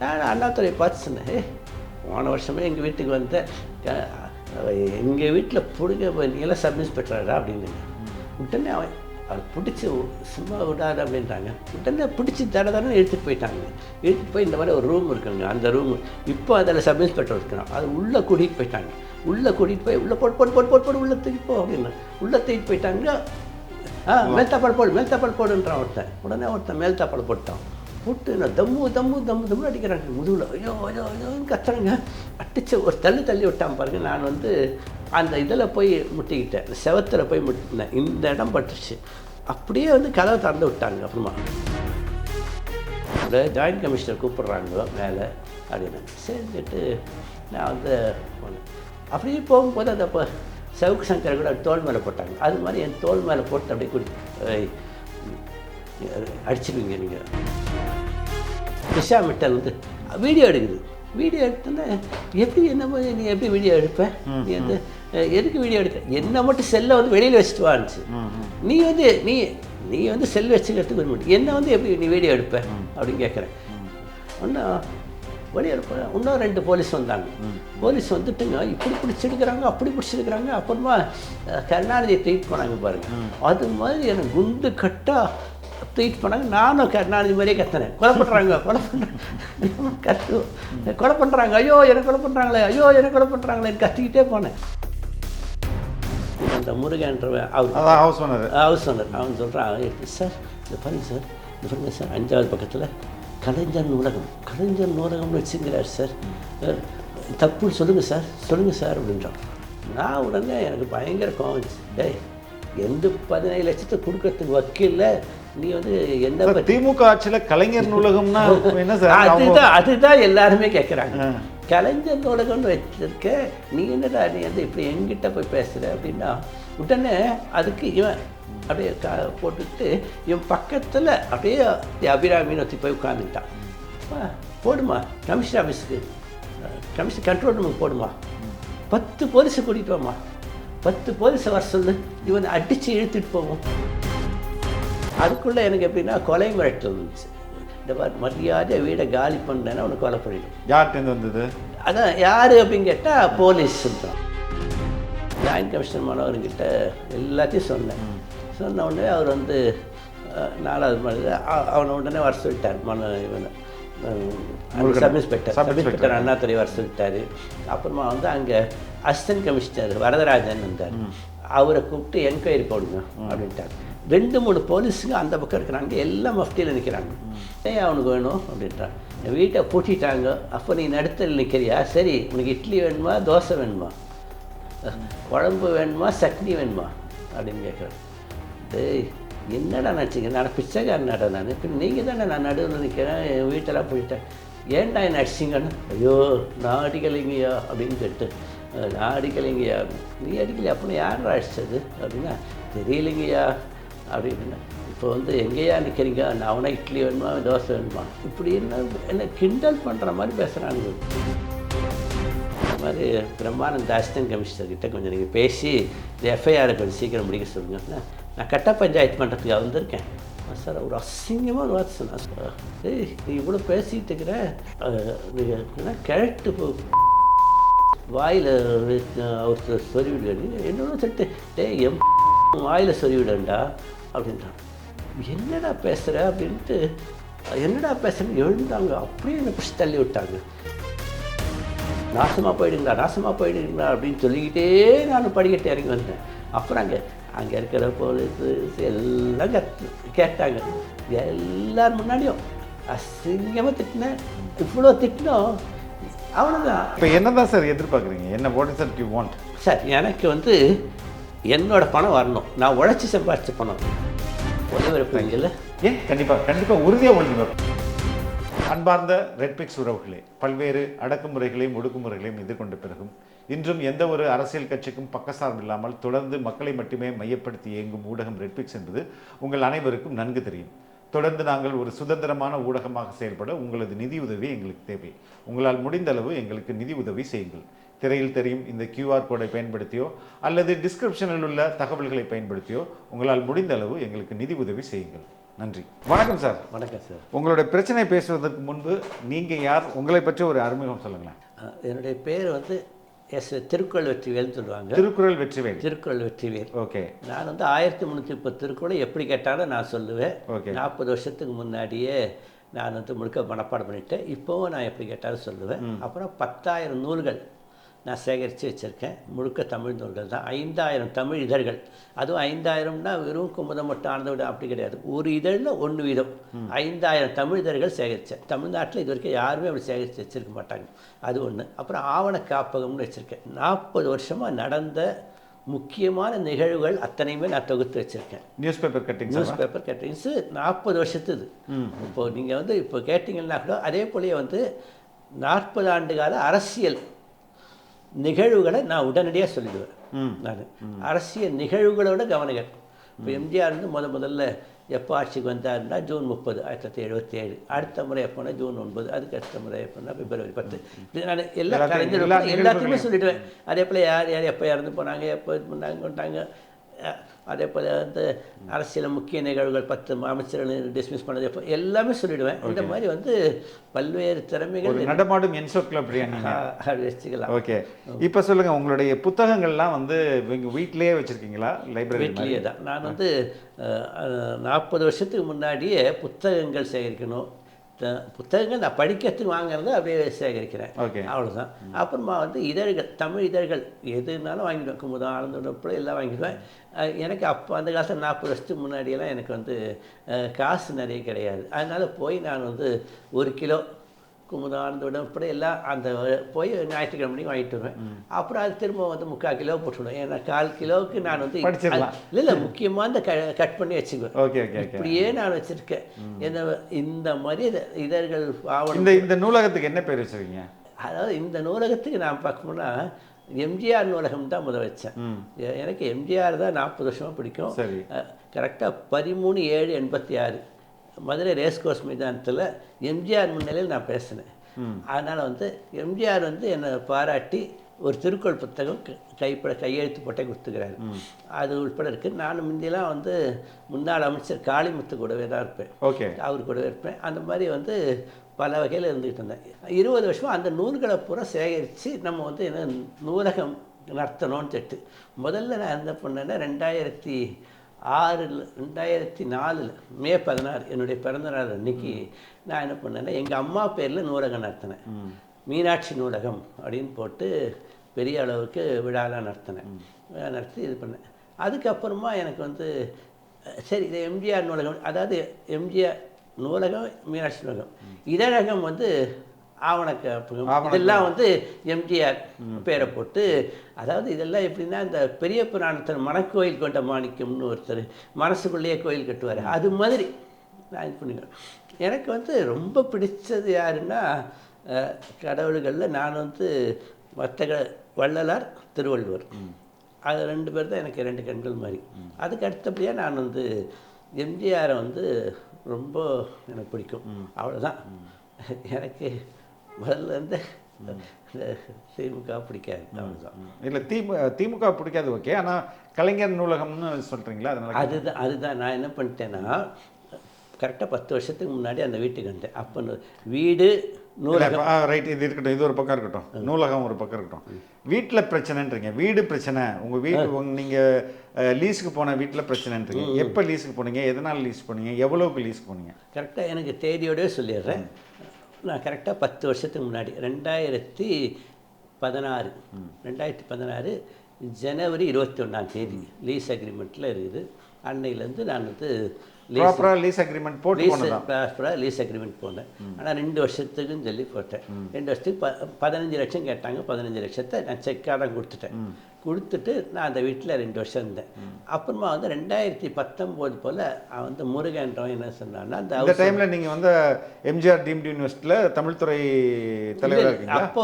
நான் அண்ணாதுரையை பார்த்து சொன்னேன், போன வருஷமே எங்கள் வீட்டுக்கு வந்த எங்கள் வீட்டில் பிடிக்க நீங்களாம் சப் இன்ஸ்பெக்டரா அப்படின்னு. உடனே அவன் அது பிடிச்சி சும்மா விடாது அப்படின்றாங்க. உடனே பிடிச்சி தடதானே எடுத்துகிட்டு போயிட்டாங்க. எடுத்துகிட்டு போய் இந்த மாதிரி ஒரு ரூம் இருக்குங்க, அந்த ரூமு இப்போ அதில் சப் இன்ஸ்பெக்டர் இருக்கணும், அது உள்ளே கூட்டிகிட்டு போயிட்டாங்க. உள்ளே கூட்டிகிட்டு போய் உள்ளே போட்டு உள்ளே தூக்கிப்போ அப்படின்னு உள்ளே தூக்கிட்டு போயிட்டாங்க. மேல்தாப்பாடு போடுன்றான் ஒருத்தன். உடனே ஒருத்தன் மேல்தாப்பாடு போட்டான். போட்டு நான் தம்மு அடிக்கிறாங்க முதுகில். ஐயோன்னு கத்துறாங்க. அடிச்சு ஒரு தள்ளி விட்டான் பாருங்க. நான் வந்து அந்த இதில் போய் முட்டிக்கிட்டேன், செவத்தில் போய் முட்டினேன். இந்த இடம் பட்டுருச்சு. அப்படியே வந்து கதவை திறந்து விட்டாங்க. அப்புறமா ஜாயின்ட் கமிஷனர் கூப்பிட்றாங்க மேலே அப்படின்னு. சரிட்டு நான் வந்து போனேன். அப்படியே போகும்போது அந்த இப்போ சவுக்கு சங்கரை கூட தோல் மேலே போட்டாங்க. அது மாதிரி என் தோல் மேலே போட்டு அப்படியே அடிச்சுடுவீங்க நீங்கள். திஷா மிட்டல் வந்து வீடியோ எடுக்குது. வீடியோ எடுத்தோன்னே எப்படி நீ எப்படி வீடியோ எடுப்ப, நீ வந்து எதுக்கு வீடியோ எடுக்க, என்ன மட்டும் செல்லை வந்து வெளியில் வச்சுட்டு வான்னுச்சு. நீ வந்து செல் வச்சுக்கிறதுக்கு வர மாட்டேன், என்ன வந்து எப்படி நீ வீடியோ எடுப்ப அப்படின்னு கேட்குறேன். ஒன்றும் வெளியே எடுப்பேன். இன்னும் 2 போலீஸ் வந்தாங்க. போலீஸ் வந்துட்டுங்க இப்படி பிடிச்சிருக்கிறாங்க அப்படி பிடிச்சிருக்கிறாங்க. அப்புறமா கருணாநிதியை ட்ரீட் பண்ணாங்க பாருங்கள். அது மாதிரி எனக்கு குண்டு கட்டாக ட்ரீட் பண்ணாங்க. நானும் கருணாநிதி மாதிரியே கத்துனேன், கொலை பண்ணுறாங்க கொலை பண்ணுறாங்க, ஐயோ எனக்கு கொலை பண்ணுறாங்களே கத்திக்கிட்டே போனேன். அந்த முருகன்றவன் ஹவுஸ் ஓனர் அவன் சொல்கிறான், சார் இந்த பாருங்க சார், இந்த பாருங்க சார் 5வது பக்கத்தில் கலைஞர் நூலகம்னு வச்சுங்கிறார் சார், தப்புன்னு சொல்லுங்கள் சார் அப்படின்றான். நான் உடனே எனக்கு பயங்கர கோவம். டேய், எந்த 17 லட்சத்தை கொடுக்கறதுக்கு வக்கீல்ல நீ வந்து என்ன திமுக ஆட்சியில் கலைஞர் நூலகம்னா என்ன சார்? அதுதான் எல்லாருமே கேட்குறாங்க. கலைஞர் நூலகம்னு வச்சிருக்க நீ என்னடா நீ வந்து இப்படி எங்கிட்ட போய் பேசுகிற அப்படின்னா, உடனே அதுக்கு இவன் அப்படியே போட்டுக்கிட்டு இவன் பக்கத்தில் அப்படியே அபிராமின்னு ஒத்தி போய் உட்காந்துக்கிட்டான். போடுமா கமிஷனர் ஆஃபீஸுக்கு, கமிஷனர் கண்ட்ரோல் ரூமுக்கு போடுமா, 10 போலீஸை கூட்டிகிட்டு வாமா, 10 போலீஸை வர சொல்லு, இவனை அடித்து இழுத்துட்டு போவோம். அதுக்குள்ளே எனக்கு எப்படின்னா கொலை மிரட்டல் இருந்துச்சு. இந்த மாதிரி மரியாதை வீடை காலி பண்ணேன்னா உனக்கு கொலை பண்ணிடும். யார்கிட்டேருந்து வந்தது? அதான் யார் அப்படின்னு கேட்டால் போலீஸ் சொல்கிறான். ஜாயின்ட் கமிஷனர் மனோகர்கிட்ட எல்லாத்தையும் சொன்ன உடனே அவர் வந்து 4வது மணி அவனை உடனே வர சொல்லிட்டார். இவனை சப் இன்ஸ்பெக்டர் அண்ணாதுரை வர சொல்லிட்டாரு. அப்புறமா வந்து அங்கே அசிஸ்டன்ட் கமிஷனர் வரதராஜன் வந்தார். அவரை கூப்பிட்டு என்கொயரி போடுங்க அப்படின்ட்டார். 2-3 போலீஸுங்க அந்த பக்கம் இருக்கிறாங்க, எல்லாம் மஃப்டியில் நிற்கிறாங்க. அவனுக்கு வேணும் அப்படின்றான். என் வீட்டை பூட்டிட்டாங்க. அப்போ நீ நடுத்தல் நிற்கிறியா? சரி, உனக்கு இட்லி வேணுமா, தோசை வேணுமா, குழம்பு வேணுமா, சட்னி வேணுமா அப்படின்னு கேட்குறேன். டேய், என்னடா நினச்சிங்க, நான் பிச்சைக்காரனாடா நான். இப்போ நீங்கள் தானே நான் நடுவில் நிற்கிறேன், என் வீட்டெல்லாம் போயிட்டேன், ஏன்டா என்ன அடிச்சிங்கன்னு. ஐயோ நான் அடிக்கலைங்கய்யா அப்படின்னு கேட்டு, நான் அடிக்கலைங்கய்யா. நீ அடிக்கலையா? அப்படின்னா யாரா அடித்தது அப்படின்னா, தெரியலைங்கய்யா அப்படின்னு. இப்போ வந்து எங்கேயா நிற்கிறீங்க, நான் அவனை இட்லி வேணுமா, தோசை வேணுமா, இப்படி என்ன கிண்டல் பண்ணுற மாதிரி பேசுகிறாங்க. இந்த மாதிரி பிரம்மானந்த அசிஸ்டன்ட் கமிஷனர்கிட்ட கொஞ்சம் நீங்கள் பேசி இந்த எஃப்ஐஆரை கொஞ்சம் சீக்கிரம் முடிக்க சொல்லுங்க. நான் கட்ட பஞ்சாயத்து பண்ணுறதுக்கு வந்திருக்கேன் சார். ஒரு அசிங்கமாக ஒரு வார்த்தை சொன்னா சார். ஏய், நீ இவ்வளோ பேசிகிட்டு இருக்கிற, நீங்கள் கிழட்டு வாயில் அவர் சொருவிடுவேன் என்னோட சொல்லிட்டு, டே எம் வாயில் சொருவிடண்டா அப்படின்றான். என்னடா பேசுகிற அப்படின்ட்டு, என்னடா பேசுகிறேன்னு எழுந்தாங்க. அப்படியே என்னை பிடிச்சி தள்ளி விட்டாங்க. நாசமாக போயிடுங்களா அப்படின்னு சொல்லிக்கிட்டே நான் படிக்கட்டு இறங்கி வந்தேன். அப்புறம் அங்கே இருக்கிற போலீஸ் எல்லாம் கேட்டாங்க. எல்லார் முன்னாடியும் அசிங்கமாக திட்டினேன். இவ்வளோ திட்டினோம், அவ்வளோதான். இப்போ என்ன தான் சார் எதிர்பார்க்குறீங்க? என்ன what is that you want? Sir, எனக்கு வந்து என்னோட பணம் வரணும். நான் உழைச்சி சம்பாதிச்ச பணம் ஒளிபரப்புங்கள. ஏன் கண்டிப்பாக உறுதியாக ஒளிபரப்பு. அன்பார்ந்த ரெட்பிக்ஸ் உறவுகளே, பல்வேறு அடக்குமுறைகளையும் ஒடுக்குமுறைகளையும் எதிர்கொண்ட பிறகும் இன்றும் எந்த ஒரு அரசியல் கட்சிக்கும் பக்கசார்பில்லாமல் தொடர்ந்து மக்களை மட்டுமே மையப்படுத்தி இயங்கும் ஊடகம் ரெட்பிக்ஸ் என்பது உங்கள் அனைவருக்கும் நன்கு தெரியும். தொடர்ந்து நாங்கள் ஒரு சுதந்திரமான ஊடகமாக செயல்பட உங்களது நிதி உதவி எங்களுக்கு தேவை. உங்களால் முடிந்த அளவு எங்களுக்கு நிதி உதவி செய்யுங்கள். திரையில் தெரியும் இந்த QR கோடை பயன்படுத்தியோ அல்லது டிஸ்கிரிப்ஷனில் உள்ள தகவல்களை பயன்படுத்தியோ உங்களால் முடிந்த அளவு எங்களுக்கு நிதி உதவி செய்யுங்கள். நன்றி. வணக்கம் சார். வணக்கம் சார். உங்களுடைய பிரச்சனை பேசுவதற்கு முன்பு நீங்கள் யார், உங்களை பற்றி ஒரு அறிமுகம் சொல்லுங்களேன். என்னுடைய பேர் வந்து திருக்குறள் வெற்றிவேல்னு சொல்லுவாங்க. திருக்குறள் வெற்றிவேல். திருக்குறள் வெற்றிவேல். ஓகே. நான் வந்து 1330 திருக்குறளை எப்படி கேட்டாலும் நான் சொல்லுவேன். ஓகே. 40 வருஷத்துக்கு முன்னாடியே நான் வந்து முழுக்க மனப்பாடம் பண்ணிட்டேன். இப்போவும் நான் எப்படி கேட்டாலும் சொல்லுவேன். அப்புறம் 10,000 நூல்கள் நான் சேகரித்து வச்சுருக்கேன். முழுக்க தமிழ் நூல்கள் தான். 5,000 தமிழ் இதழ்கள். அதுவும் 5,000னா வெறும் குமுதம் மட்டும் ஆனந்தோட அப்படி கிடையாது. ஒரு இதழில் 1 வீதம். 5,000 தமிழ் இதழ்கள் சேகரித்தேன். தமிழ்நாட்டில் இது வரைக்கும் யாருமே அப்படி சேகரித்து வச்சுருக்க மாட்டாங்க. அது ஒன்று. அப்புறம் ஆவண காப்பகம்னு வச்சுருக்கேன். 40 வருஷமாக நடந்த முக்கியமான நிகழ்வுகள் அத்தனையுமே நான் தொகுத்து வச்சுருக்கேன். News paper cuttings 40 வருஷத்துது. இப்போது நீங்கள் வந்து இப்போ கேட்டிங்கன்னா கூட அதே போலயே வந்து 40 ஆண்டு கால அரசியல் நிகழ்வுகளை நான் உடனடியாக சொல்லிடுவேன். நான் அரசியல் நிகழ்வுகளோட கவனிகள். இப்போ எம்ஜிஆர் வந்து முதல்ல எப்போ ஆட்சிக்கு வந்தாருன்னா ஜூன் 30, 1977. அடுத்த முறை எப்போனா ஜூன் 9, அதுக்கு அடுத்த முறை எப்போனா பிப்ரவரி 10. இப்படி நான் எல்லாத்தையுமே சொல்லிவிடுவேன். அதே போல் யார் யார் எப்போ இறந்து போனாங்க, எப்போ இது பண்ணாங்க. அதே போல் வந்து அரசியல் முக்கிய நிகழ்வுகள் 10 அமைச்சர்கள் டிஸ்மிஸ் பண்ணது எப்போ எல்லாமே சொல்லிவிடுவேன். இந்த மாதிரி வந்து பல்வேறு திறமைகள் நடமாடும் என்சைக்ளோபீடியா வச்சுக்கலாம். ஓகே. இப்போ சொல்லுங்கள், உங்களுடைய புத்தகங்கள்லாம் வந்து வீட்டிலேயே வச்சுருக்கீங்களா? லைப்ரரி வீட்லேயே தான். நான் வந்து 40 வருஷத்துக்கு முன்னாடியே புத்தகங்கள் சேகரிக்கணும். புத்தகங்கள் நான் படிக்கிறதுக்கு வாங்குறது அப்படியே சேகரிக்கிறேன். அவ்வளோதான். அப்புறமா வந்து இதழ்கள், தமிழ் இதழ்கள் எதுனாலும் வாங்கிடுவேன். குமுதம், ஆனந்தோட எல்லாம் வாங்கிடுவேன். எனக்கு அப்போ அந்த காலத்தில் 40 வருஷத்துக்கு முன்னாடியெல்லாம் எனக்கு வந்து காசு நிறைய கிடையாது. அதனால் போய் நான் வந்து 1 கிலோ குமுதம், ஆனந்தோட உட்பட எல்லாம் அந்த போய் ஞாயிற்றுக்கிழமை வாங்கிட்டு வருவேன். அப்புறம் அது திரும்ப வந்து 3/4 கிலோ போட்டுவிடுவேன். ஏன்னா 1/4 கிலோவுக்கு நான் வந்து இல்லை முக்கியமாக கட் பண்ணி வச்சுக்குவேன். இப்படியே நான் வச்சுருக்கேன். இந்த மாதிரி இதழ்கள் இந்த நூலகத்துக்கு என்ன பேர் வச்சுருக்கீங்க? அதாவது இந்த நூலகத்துக்கு நான் பார்க்கணும்னா எம்ஜிஆர் நூலகம் தான் முதல் வச்சேன். எனக்கு எம்ஜிஆர் தான் 40 வருஷமாக பிடிக்கும். கரெக்டாக 13/7/86 மதுரை ரேஸ்கோர்ஸ் மைதானத்தில் எம்ஜிஆர் முன்னிலையில் நான் பேசினேன். அதனால் வந்து எம்ஜிஆர் வந்து என்னை பாராட்டி ஒரு திருக்குறள் புத்தகம் கையெழுத்து போட்டே கொடுத்துக்கிறாரு. அது உட்பட இருக்குது. நான் முந்தியெல்லாம் வந்து முன்னாள் அமைச்சர் காளிமுத்து கூடவே தான் இருப்பேன். அவர் கூடவே இருப்பேன். அந்த மாதிரி வந்து பல வகையில் இருந்துக்கிட்டு இருந்தேன். 20 வருஷமாக அந்த நூல்களை பூரா சேகரித்து நம்ம வந்து என்ன நூலகம் நடத்தணும்னு திட்டு. முதல்ல நான் என்ன பண்ணேன்னா 2004 மே 16 என்னுடைய பிறந்தநாள் அன்னைக்கு நான் என்ன பண்ணேன்னா எங்கள் அம்மா பேரில் நூலகம் நடத்தினேன். மீனாட்சி நூலகம் அப்படின்னு போட்டு பெரிய அளவுக்கு விழாலாம் நடத்தி இது பண்ணேன். அதுக்கப்புறமா எனக்கு வந்து சரி இது எம்ஜிஆர் நூலகம், அதாவது எம்ஜிஆர் நூலகம், மீனாட்சி நூலகம், இதழகம் வந்து ஆவணக்காப்பகம், இதெல்லாம் வந்து எம்ஜிஆர் பேரை போட்டு, அதாவது இதெல்லாம் எப்படின்னா இந்த பெரிய புராணத்தில் மணக்கோயில் கொண்ட மாணிக்கம்னு ஒருத்தர் மனசுக்குள்ளேயே கோயில் கட்டுவார், அது மாதிரி நான் இது பண்ணிக்கிறேன். எனக்கு வந்து ரொம்ப பிடிச்சது யாருன்னா கடவுள்களில் நான் வந்து வள்ளலார், திருவள்ளுவர், அது 2 பேர் தான் எனக்கு 2 கண்கள் மாதிரி. அதுக்கு அடுத்தபடியாக நான் வந்து எம்ஜிஆரை வந்து ரொம்ப எனக்கு பிடிக்கும். அவ்வளோதான். எனக்கு முதல்ல இருந்து திமுக பிடிக்காது. அவ்வளோதான். இல்லை திமுக பிடிக்காது, ஓகே. ஆனால் கலைஞர் நூலகம்னு சொல்கிறீங்களா? அதனால் அதுதான் நான் என்ன பண்ணிட்டேன்னா கரெக்டாக 10 வருஷத்துக்கு முன்னாடி அந்த வீட்டுக்கு வந்தேன். அப்போ வீடு நூலகம் ரைட், இது இருக்கட்டும், இது ஒரு பக்கம் இருக்கட்டும், நூலகம் ஒரு பக்கம் இருக்கட்டும். வீட்டில் பிரச்சனைன்றீங்க, வீடு பிரச்சனை, உங்கள் வீடு நீங்கள் லீஸுக்கு போன வீட்டில் பிரச்சனைன்றீங்க. எப்போ லீஸுக்கு போனீங்க, எதனால் லீஸ் போனீங்க, எவ்வளோக்கு லீஸ் போனீங்க? கரெக்டாக எனக்கு தேதியோடய சொல்லிடுறேன். நான் கரெக்டாக 10 வருஷத்துக்கு முன்னாடி 2016 ஜனவரி 21 லீஸ் அக்ரிமெண்ட்டில் இருக்குது. அன்னையிலேருந்து நான் வந்து லீஸ் அக்ரிமெண்ட் போனேன். ஆனால் 2 வருஷத்துக்குன்னு சொல்லி போட்டேன். 2 வருஷத்துக்கு 15 லட்சம் கேட்டாங்க. 15 லட்சத்தை நான் செக்காக தான் கொடுத்துட்டு நான் அந்த வீட்டில் 2 வருஷம் இருந்தேன். அப்புறமா வந்து 2019 போல் வந்து முருகன்றவன் என்ன சொன்னான்னா, அந்த டைமில் நீங்கள் வந்து எம்ஜிஆர் டீம்டு யூனிவர்சிட்டியில் தமிழ்துறை தலைவர். அப்போ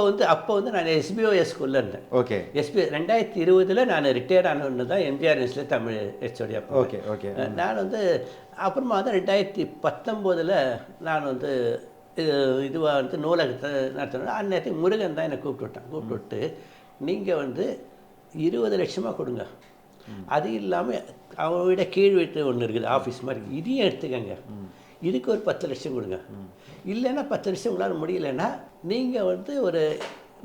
வந்து நான் SBOS ஸ்கூலில் இருந்தேன். ஓகே. 2020 நான் ரிட்டையர்ட் ஆனவொன்னு தான் எம்ஜிஆர் யூனிவர்சிட்டியில் தமிழ் ஹெச்ஓடி. ஓகே. நான் வந்து அப்புறமா வந்து 2019 நான் வந்து இதுவாக வந்து நூலகத்தை நடத்தினேன். அந்நேரத்துக்கு முருகன் தான் என்னை கூப்பிட்டு விட்டு நீங்கள் வந்து 20 லட்சமாக கொடுங்க, அது இல்லாமல் அவன் விட கீழ் வீட்டு ஒன்று இருக்குது ஆஃபீஸ் மாதிரி, இதையும் எடுத்துக்கங்க, இதுக்கு ஒரு 10 லட்சம் கொடுங்க. இல்லைன்னா 10 லட்சம் உங்களால் முடியலைன்னா நீங்கள் வந்து